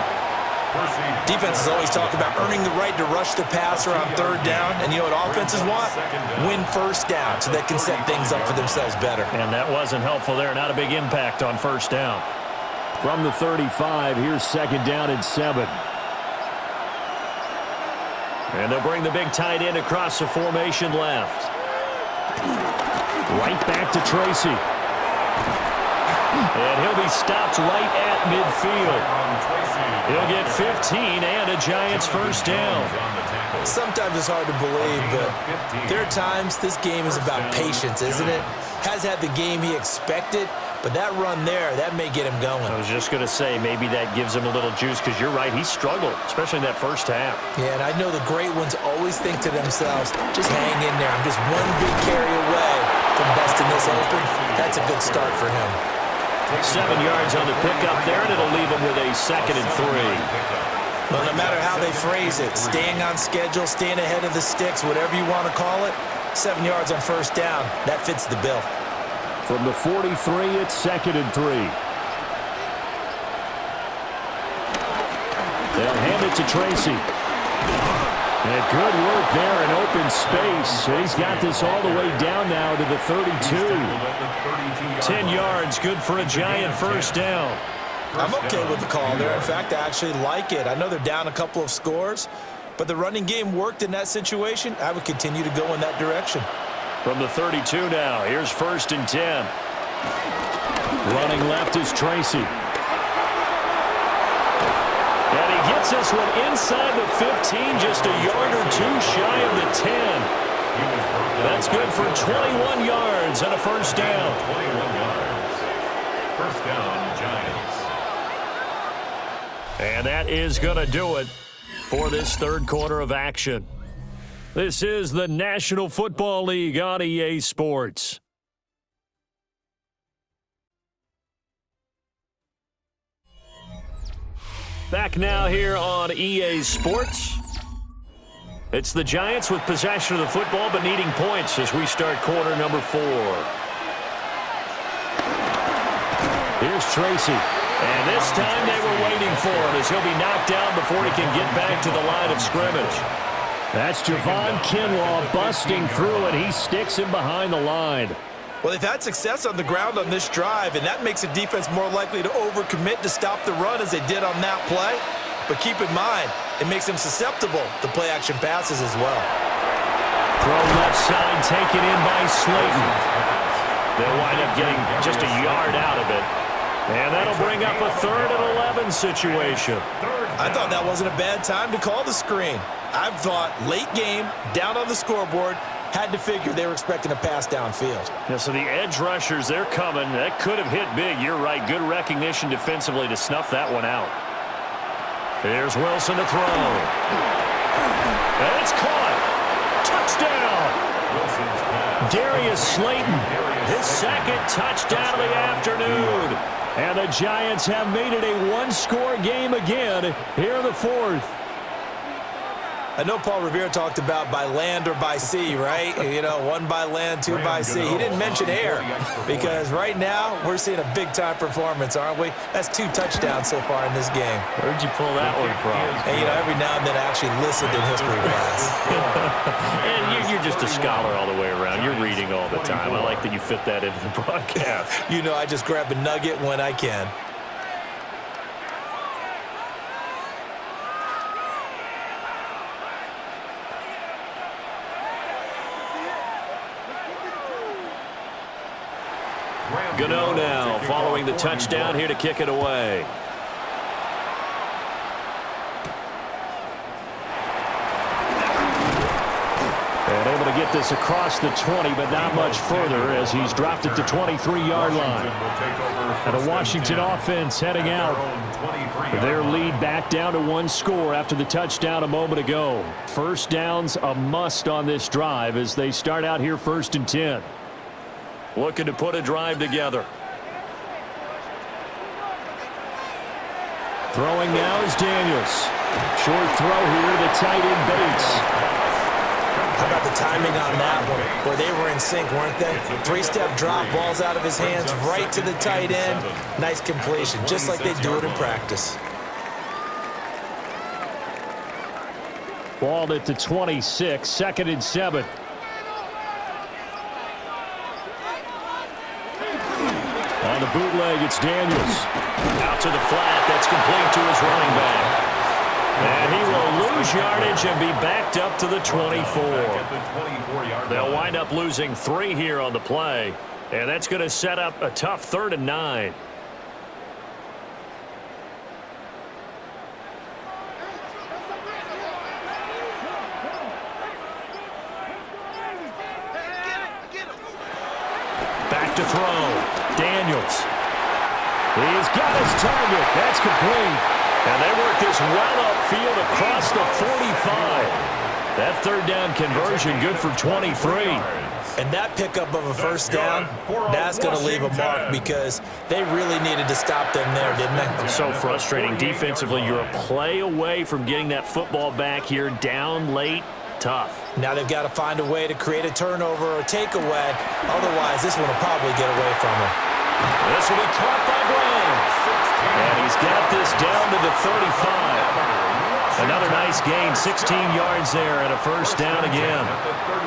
Defenses always talk about earning the right to rush the passer on 3rd down. And you know what offenses want? Win 1st down so they can set things up for themselves better. And that wasn't helpful there. Not a big impact on 1st down. From the 35, here's 2nd down and 7. And they'll bring the big tight end across the formation left. Right back to Tracy. And he'll be stopped right at midfield. He'll get 15 and a Giants 1st down. Sometimes it's hard to believe, but there are times this game is about patience, isn't it? Has had the game he expected, but that run there, that may get him going. I was just going to say, maybe that gives him a little juice, because you're right, he struggled, especially in that 1st half. Yeah, and I know the great ones always think to themselves, just hang in there. I'm just one big carry away from busting this open. That's a good start for him. 7 yards on the pickup there, and it'll leave him with a 2nd and 3. Well, no matter how they phrase it, staying on schedule, staying ahead of the sticks, whatever you want to call it, 7 yards on 1st down, that fits the bill. From the 43, it's 2nd and 3. They'll hand it to Tracy. And good work there in open space. And he's got this all the way down now to the 32. 10 yards, good for a Giant 1st down. I'm okay with the call there. In fact, I actually like it. I know they're down a couple of scores, but the running game worked in that situation. I would continue to go in that direction. From the 32 now, here's 1st and 10. Running left is Tracy. And he gets this one inside the 15, just a yard or 2 shy of the 10. That's good for 21 yards and a 1st down. 21 yards. 1st down, Giants. And that is going to do it for this 3rd quarter of action. This is the National Football League on EA Sports. Back now here on EA Sports. It's the Giants with possession of the football but needing points as we start quarter number 4. Here's Tracy. And this time they were waiting for him as he'll be knocked down before he can get back to the line of scrimmage. That's Javon Kinlaw busting through, and he sticks him behind the line. Well, they've had success on the ground on this drive, and that makes a defense more likely to overcommit to stop the run as they did on that play. But keep in mind, it makes them susceptible to play-action passes as well. Throw left side, taken in by Slayton. They'll wind up getting just a yard out of it. And that'll bring up a 3rd and 11 situation. I thought that wasn't a bad time to call the screen. I thought late game, down on the scoreboard, had to figure they were expecting a pass downfield. Yeah, so the edge rushers, they're coming. That could have hit big. You're right. Good recognition defensively to snuff that one out. Here's Wilson to throw. And it's caught. Touchdown. Darius Slayton, his 2nd touchdown of the afternoon. And the Giants have made it a one-score game again here in the 4th. I know Paul Revere talked about by land or by sea, right? You know, 1 by land, 2 by sea. He didn't mention air because right now we're seeing a big-time performance, aren't we? That's 2 touchdowns so far in this game. Where'd you pull that one from? And, you know, every now and then I actually listened in history class. And you're just a scholar all the way around. You're reading all the time. I like that you fit that into the broadcast. You know, I just grab a nugget when I can. Gano now following the touchdown here to kick it away. And able to get this across the 20, but not much further as he's dropped it to 23-yard line. And the Washington offense heading out. Their lead back down to 1 score after the touchdown a moment ago. First downs a must on this drive as they start out here 1st and 10. Looking to put a drive together. Throwing now is Daniels. Short throw here, the tight end Bates. How about the timing on that one, where they were in sync, weren't they? 3-step drop, balls out of his hands, right to the tight end. Nice completion, just like they do it in practice. Balled at the 26, 2nd and 7. On the bootleg, it's Daniels. Out to the flat, that's complete to his running back. And he will lose yardage and be backed up to the 24. They'll wind up losing 3 here on the play. And that's going to set up a tough 3rd and 9. Back to throw. Daniels. He's got his target. That's complete. And they work this well upfield across the 45. That 3rd down conversion good for 23. And that pickup of a first down, that's going to leave a mark because they really needed to stop them there, didn't they? So frustrating. Defensively, you're a play away from getting that football back here down late. Tough. Now they've got to find a way to create a turnover or a takeaway. Otherwise, this one will probably get away from them. This will be caught by Brown. And he's got this down to the 35. Another nice gain, 16 yards there and a first down again.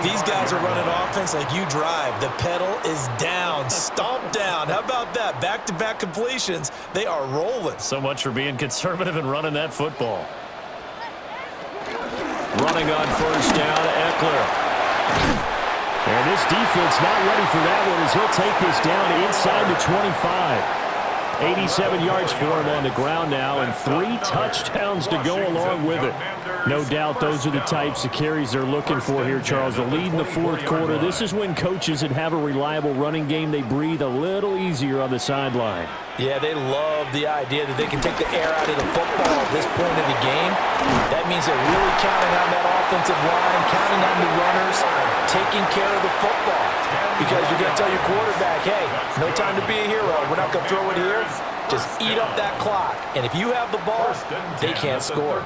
These guys are running offense like you drive. The pedal is down, stomp down. How about that? Back-to-back completions. They are rolling. So much for being conservative and running that football. Running on first down, Eckler. And this defense not ready for that one as he'll take this down inside the 25. 87 yards for him on the ground now and 3 touchdowns to go along with it. No doubt those are the types of carries they're looking for here, Charles. The lead in the 4th quarter. This is when coaches that have a reliable running game, they breathe a little easier on the sideline. Yeah, they love the idea that they can take the air out of the football at this point of the game. That means they're really counting on that offensive line, counting on the runners, taking care of the football. Because you're going to tell your quarterback, hey, no time to be a hero. We're not going to throw it here. Just eat up that clock. And if you have the ball, they can't score.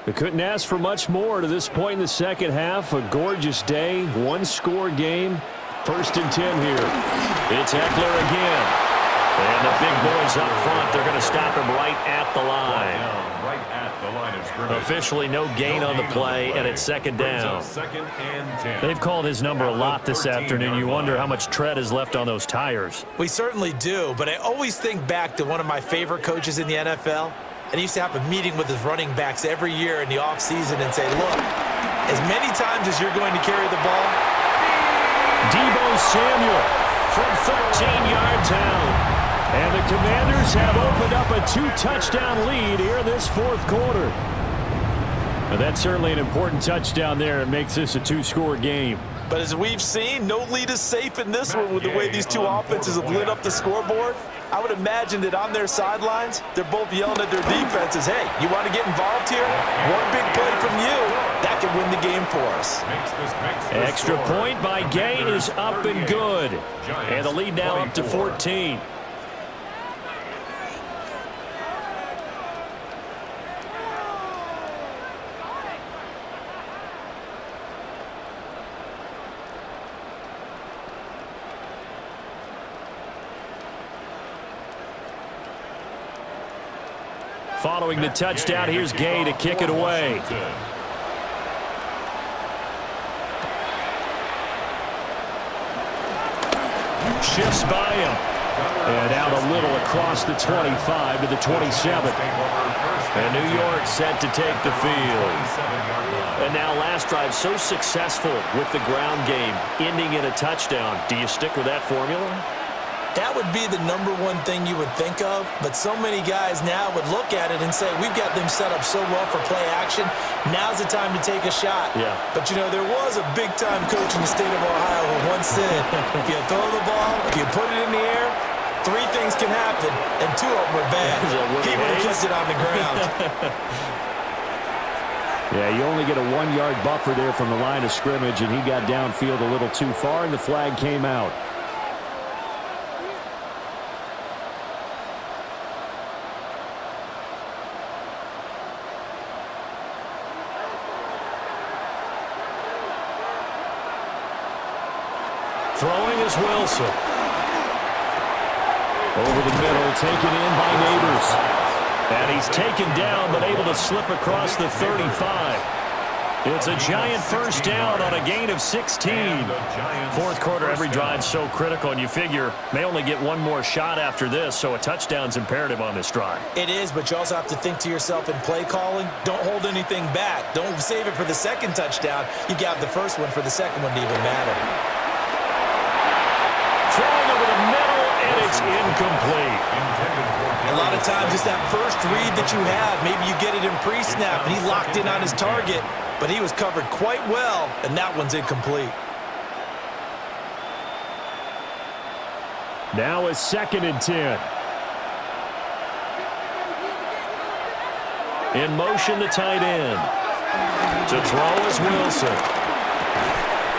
They couldn't ask for much more to this point in the second half. A gorgeous day, 1-score game. 1st and 10 here. It's Eckler again. And the big boys up front, they're going to stop him right at the line. Officially no gain on the play, and it's 2nd down. They've called his number a lot this afternoon. You wonder how much tread is left on those tires. We certainly do, but I always think back to one of my favorite coaches in the NFL. And he used to have a meeting with his running backs every year in the offseason and say, look, as many times as you're going to carry the ball, Deebo Samuel from 13 yards out. And the Commanders have opened up a 2-touchdown lead here in this 4th quarter. And that's certainly an important touchdown there. It makes this a 2-score game. But as we've seen, no lead is safe in this one with the way these two offenses have lit up the scoreboard. I would imagine that on their sidelines, they're both yelling at their defenses, hey, you want to get involved here? One big play from you, that can win the game for us. Extra point by Gain is up and good. And the lead now up to 14. Following the touchdown, here's Gay to kick it away. Shifts by him. And out a little across the 25 to the 27. And New York set to take the field. And now last drive so successful with the ground game, ending in a touchdown. Do you stick with that formula? That would be the number one thing you would think of, but so many guys now would look at it and say, we've got them set up so well for play action, now's the time to take a shot. Yeah. But, you know, there was a big-time coach in the state of Ohio who once said, if you throw the ball, if you put it in the air, 3 things can happen, and 2 of them are bad. He would have kept it on the ground. Yeah, you only get a 1-yard buffer there from the line of scrimmage, and he got downfield a little too far, and the flag came out. Throwing is Wilson. Over the middle, taken in by Neighbors. And he's taken down, but able to slip across the 35. It's a giant first down on a gain of 16. Fourth quarter, every drive's so critical, and you figure may only get one more shot after this, so a touchdown's imperative on this drive. It is, but you also have to think to yourself in play calling, don't hold anything back. Don't save it for the second touchdown. You got the first one for the second one to even matter. Throwing over the middle, and it's incomplete. A lot of times it's that first read that you have. Maybe you get it in pre-snap, and he locked in on his target, but he was covered quite well, and that one's incomplete. Now a 2nd and 10. In motion, the tight end. To throw is Wilson.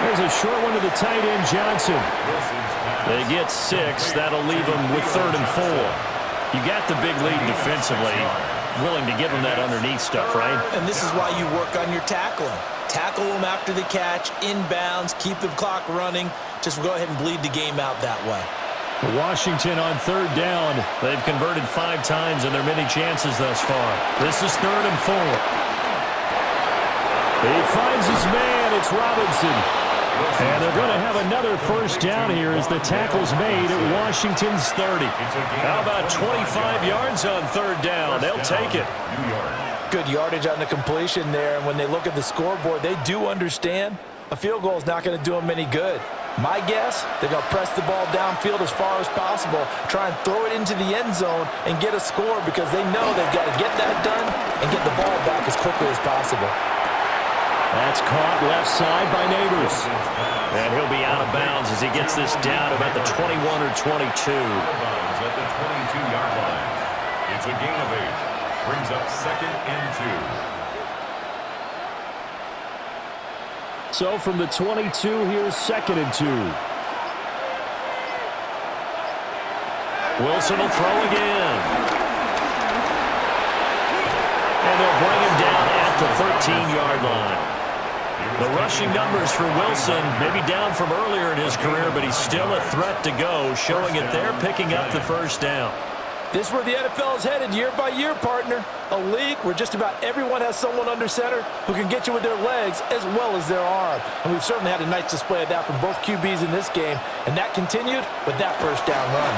There's a short one to the tight end, Johnson. They get 6. That'll leave them with 3rd and 4. You got the big lead defensively. Willing to give them that underneath stuff, right? And this is why you work on your tackling. Tackle them after the catch, inbounds, keep the clock running. Just go ahead and bleed the game out that way. Washington on 3rd down. They've converted 5 times in their many chances thus far. This is 3rd and 4. He finds his man. It's Robinson. And they're going to have another first down here as the tackle's made at Washington's 30. How about 25 yards on 3rd down? They'll take it. Good yardage on the completion there, and when they look at the scoreboard, they do understand a field goal is not going to do them any good. My guess, they're going to press the ball downfield as far as possible, try and throw it into the end zone and get a score because they know they've got to get that done and get the ball back as quickly as possible. That's caught left side by Neighbors. And he'll be out of bounds as he gets this down about the 21 or 22. At the 22-yard line. It's a gain of 8. Brings up 2nd and 2. So from the 22, here's 2nd and 2. Wilson will throw again. And they'll bring him down at the 13-yard line. The rushing numbers for Wilson, maybe down from earlier in his career, but he's still a threat to go, showing it there, picking up the first down. This is where the NFL is headed year by year, partner. A league where just about everyone has someone under center who can get you with their legs as well as their arm. And we've certainly had a nice display of that from both QBs in this game, and that continued with that first down run.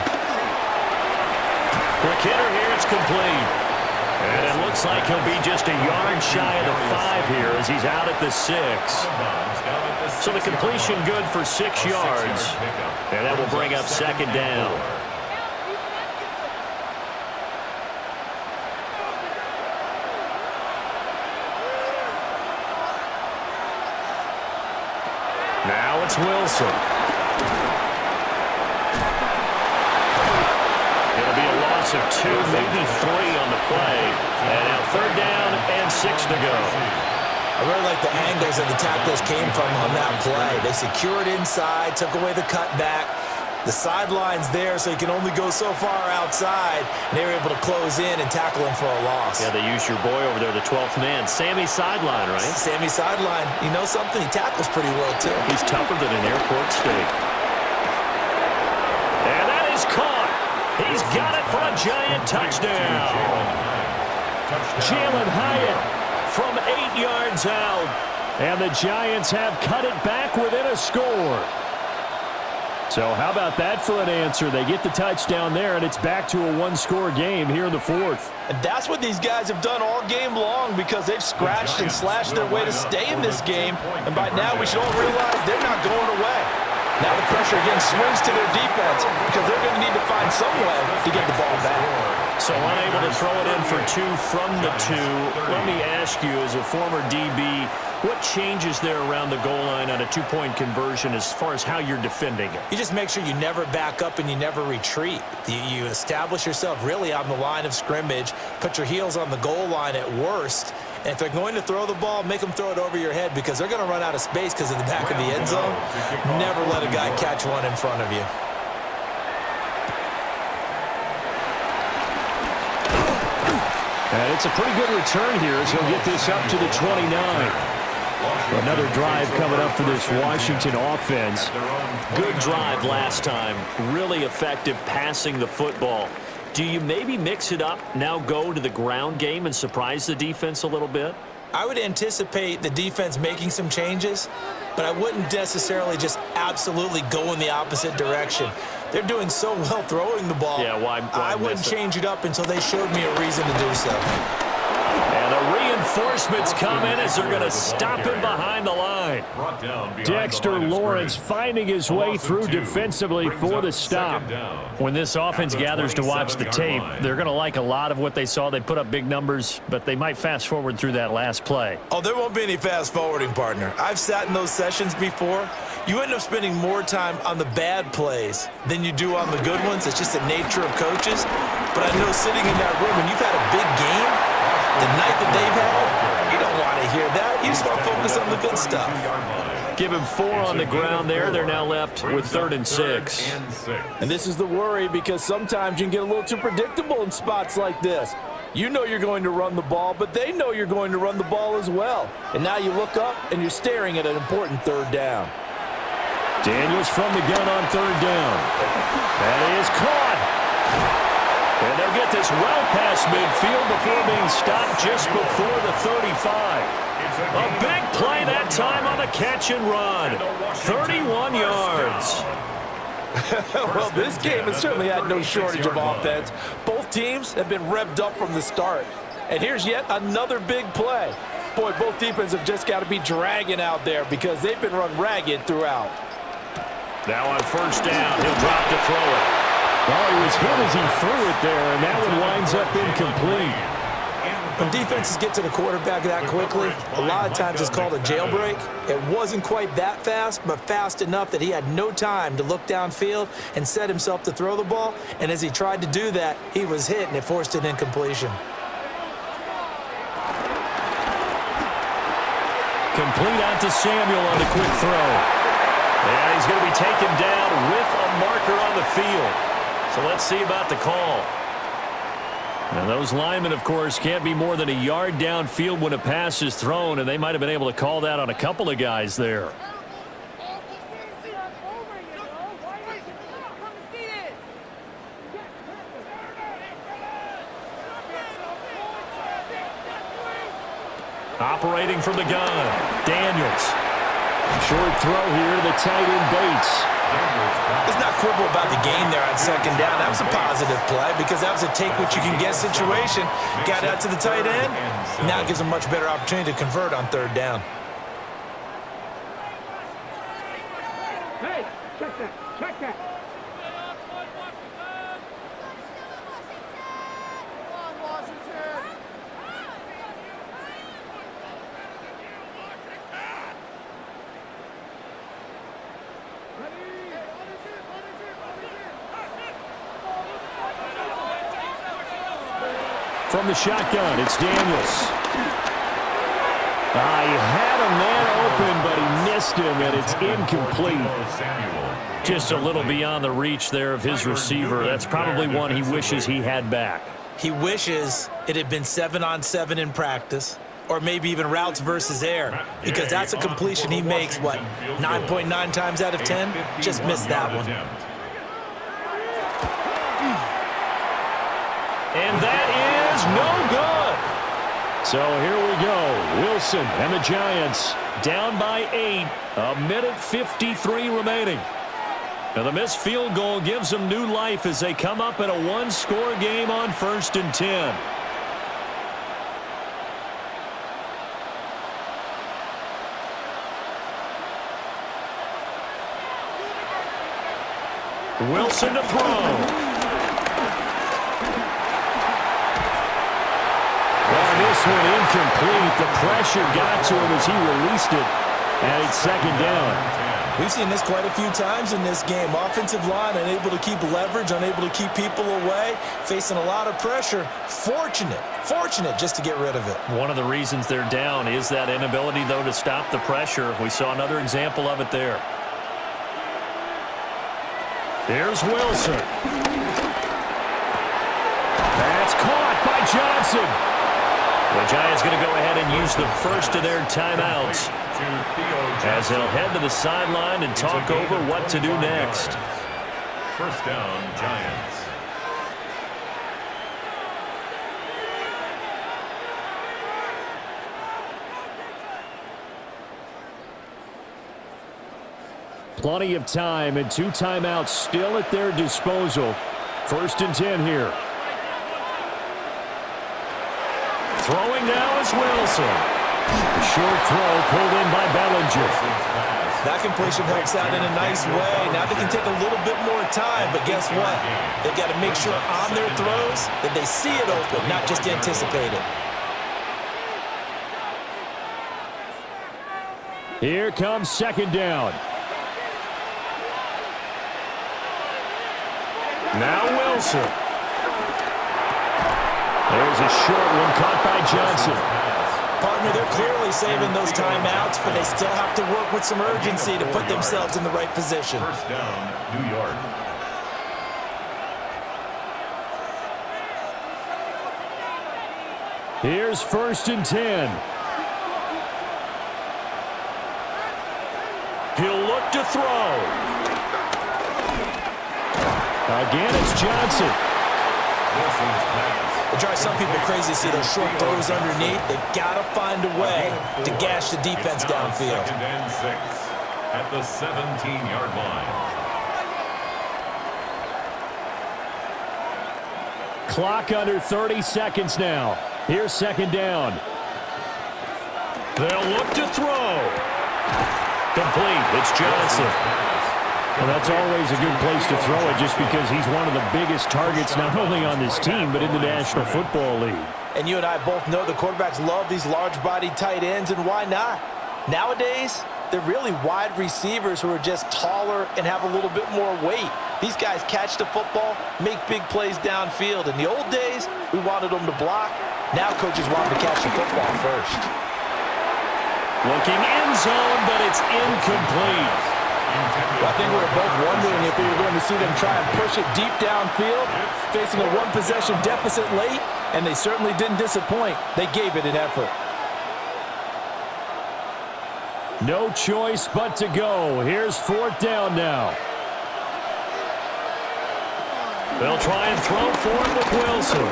Quick hitter here, it's complete. And it looks like he'll be just a yard shy of the 5 here as he's out at the 6. So the completion good for 6 yards. And that will bring up 2nd down. Now it's Wilson. It'll be a loss of 2, maybe 3 on the play. And now 3rd down and 6 to go. I really like the angles that the tacklers came from on that play. They secured inside, took away the cutback. The sideline's there, so he can only go so far outside. And they were able to close in and tackle him for a loss. Yeah, they used your boy over there, the 12th man. Sammy Sideline, right? Sammy Sideline. You know something? He tackles pretty well, too. He's tougher than an airport steak. And that is caught. He's got it for a giant touchdown. Jalen Hyatt from 8 yards out. And the Giants have cut it back within a score. So how about that for an answer? They get the touchdown there, and it's back to a 1-score game here in the 4th. And that's what these guys have done all game long because they've scratched and slashed their way to stay in this game. And by now we should all realize they're not going away. Now the pressure again swings to their defense because they're going to need to find some way to get the ball back. So unable to throw it in for two from the two. Let me ask you, as a former DB, what changes there around the goal line on a two-point conversion as far as how you're defending it? You just make sure you never back up and you never retreat. You establish yourself really on the line of scrimmage, put your heels on the goal line at worst, and if they're going to throw the ball, make them throw it over your head because they're going to run out of space because of the back of the end zone. Never let a guy catch one in front of you. And it's a pretty good return here as he'll get this up to the 29. Another drive coming up for this Washington offense. Good drive last time. Really effective passing the football. Do you maybe mix it up, now go to the ground game and surprise the defense a little bit? I would anticipate the defense making some changes, but I wouldn't necessarily just absolutely go in the opposite direction. They're doing so well throwing the ball. Yeah, why I wouldn't change it up until they showed me a reason to do so. And the reinforcements come in as they're going to stop him behind the line. Dexter Lawrence finding his way through defensively for the stop. When this offense gathers to watch the tape, they're going to like a lot of what they saw. They put up big numbers, but they might fast forward through that last play. Oh, there won't be any fast forwarding, partner. I've sat in those sessions before. You end up spending more time on the bad plays than you do on the good ones. It's just the nature of coaches. But I know sitting in that room, when you've had a big game, the night that they've had, you don't want to hear that. You just want to focus on the good stuff. Give him 4 on the ground there. They're now left with 3rd and 6. And this is the worry because sometimes you can get a little too predictable in spots like this. You know you're going to run the ball, but they know you're going to run the ball as well. And now you look up and you're staring at an important 3rd down. Daniels from the gun on 3rd down. That is caught. And they'll get this well past midfield before being stopped just before the 35. A big play that time on the catch and run. 31 yards. Well, this game has certainly had no shortage of offense. Both teams have been revved up from the start. And here's yet another big play. Boy, both defenses have just got to be dragging out there because they've been run ragged throughout. Now on 1st down, he'll drop to throw it. Well, he was hit as he threw it there, and that one winds up incomplete. When defenses get to the quarterback that quickly, a lot of times it's called a jailbreak. It wasn't quite that fast, but fast enough that he had no time to look downfield and set himself to throw the ball. And as he tried to do that, he was hit, and it forced an incompletion. Complete out to Samuel on the quick throw. And he's going to be taken down with a marker on the field. So let's see about the call. And those linemen, of course, can't be more than a yard downfield when a pass is thrown, and they might have been able to call that on a couple of guys there. Operating from the gun, Daniels. Short throw here to the tight end Bates. Let's not quibble about the game there on 2nd down. That was a positive play because that was a take-what-you-can-get situation. Got out to the tight end. Now it gives them a much better opportunity to convert on 3rd down. Hey, check that, check that. From the shotgun, it's Daniels. He had a man open, but he missed him, and it's incomplete. Just a little beyond the reach there of his receiver. That's probably one he wishes he had back. He wishes it had been 7-on-7 in practice, or maybe even routes versus air, because that's a completion he makes, 9.9 times out of 10? Just missed that one. And that is no good. So here we go. Wilson and the Giants down by 8. 1:53 remaining. Now the missed field goal gives them new life as they come up in a 1-score game on 1st and 10. Wilson to throw. This one incomplete. The pressure got to him as he released it, and it's second down. We've seen this quite a few times in this game. Offensive line unable to keep leverage, unable to keep people away, facing a lot of pressure. Fortunate just to get rid of it. One of the reasons they're down is that inability, though, to stop the pressure. We saw another example of it there. Here's Wilson. That's caught by Johnson. The Giants going to go ahead and use the first of their timeouts as they'll head to the sideline and talk over what to do next. First down, Giants. Plenty of time and 2 timeouts still at their disposal. First and 10 here. Throwing now is Wilson. A short throw pulled in by Bellinger. That completion helps out in a nice way. Now they can take a little bit more time, but guess what? They've got to make sure on their throws that they see it open, not just anticipate it. Here comes second down. Now Wilson. There's a short one caught by Johnson. Partner, they're clearly saving those timeouts, but they still have to work with some urgency to put themselves in the right position. First down, New York. Here's first and 10. He'll look to throw. Again, it's Johnson. It drives some people crazy to see those short throws underneath. They've got to find a way to gash the defense downfield. Second and 6 at the 17-yard line. Clock under 30 seconds now. Here's second down. They'll look to throw. Complete. It's Johnson. Well, that's always a good place to throw it just because he's one of the biggest targets not only on this team but in the National Football League. And you and I both know the quarterbacks love these large-bodied tight ends, and why not? Nowadays, they're really wide receivers who are just taller and have a little bit more weight. These guys catch the football, make big plays downfield. In the old days, we wanted them to block. Now coaches want them to catch the football first. Looking end zone, but it's incomplete. Well, I think we were both wondering if we were going to see them try and push it deep downfield, facing a one-possession deficit late, and they certainly didn't disappoint. They gave it an effort. No choice but to go. Here's fourth down now. They'll try and throw for it with Wilson.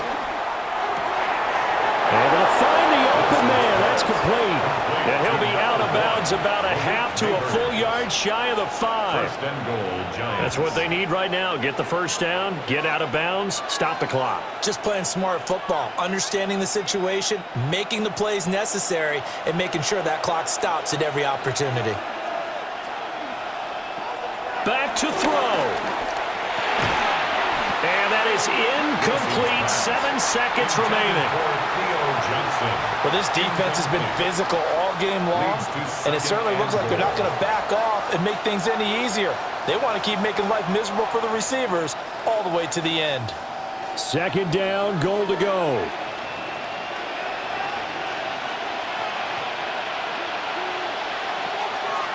Able to find the open man. That's complete. And he'll be out of bounds about a half to a full yard shy of the 5. First and goal, Giants. That's what they need right now. Get the first down, get out of bounds, stop the clock. Just playing smart football, understanding the situation, making the plays necessary, and making sure that clock stops at every opportunity. Back to throw. And that is incomplete. 7 seconds remaining. Well, this defense has been physical all game long, and it certainly looks like they're not going to back off and make things any easier. They want to keep making life miserable for the receivers all the way to the end. Second down, goal to go.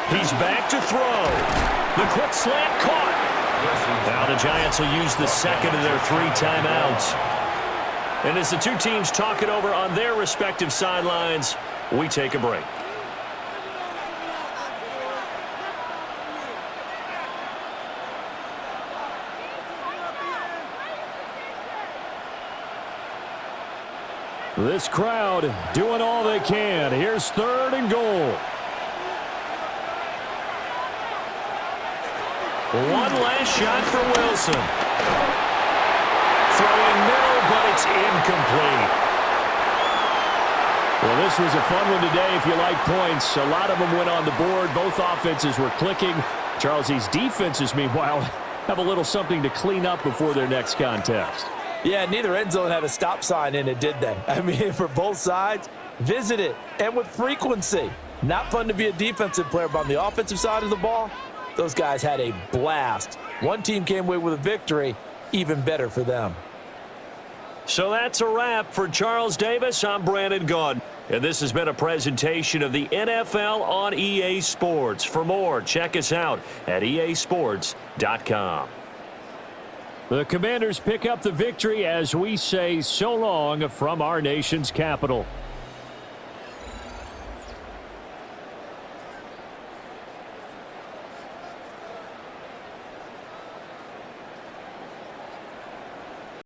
He's back to throw. The quick slant caught. Now the Giants will use the second of their 3 timeouts. And as the two teams talk it over on their respective sidelines, we take a break. This crowd doing all they can. Here's third and goal. One last shot for Wilson. Throwing middle, but it's incomplete. Well, this was a fun one today if you like points. A lot of them went on the board. Both offenses were clicking. Charles, these defenses, meanwhile, have a little something to clean up before their next contest. Yeah, neither end zone had a stop sign in it, did they? I mean, for both sides, visit it, and with frequency. Not fun to be a defensive player, but on the offensive side of the ball, those guys had a blast. One team came away with a victory, even better for them. So that's a wrap for Charles Davis. I'm Brandon Gaudin, and this has been a presentation of the NFL on EA Sports. For more, check us out at easports.com. The Commanders pick up the victory as we say so long from our nation's capital.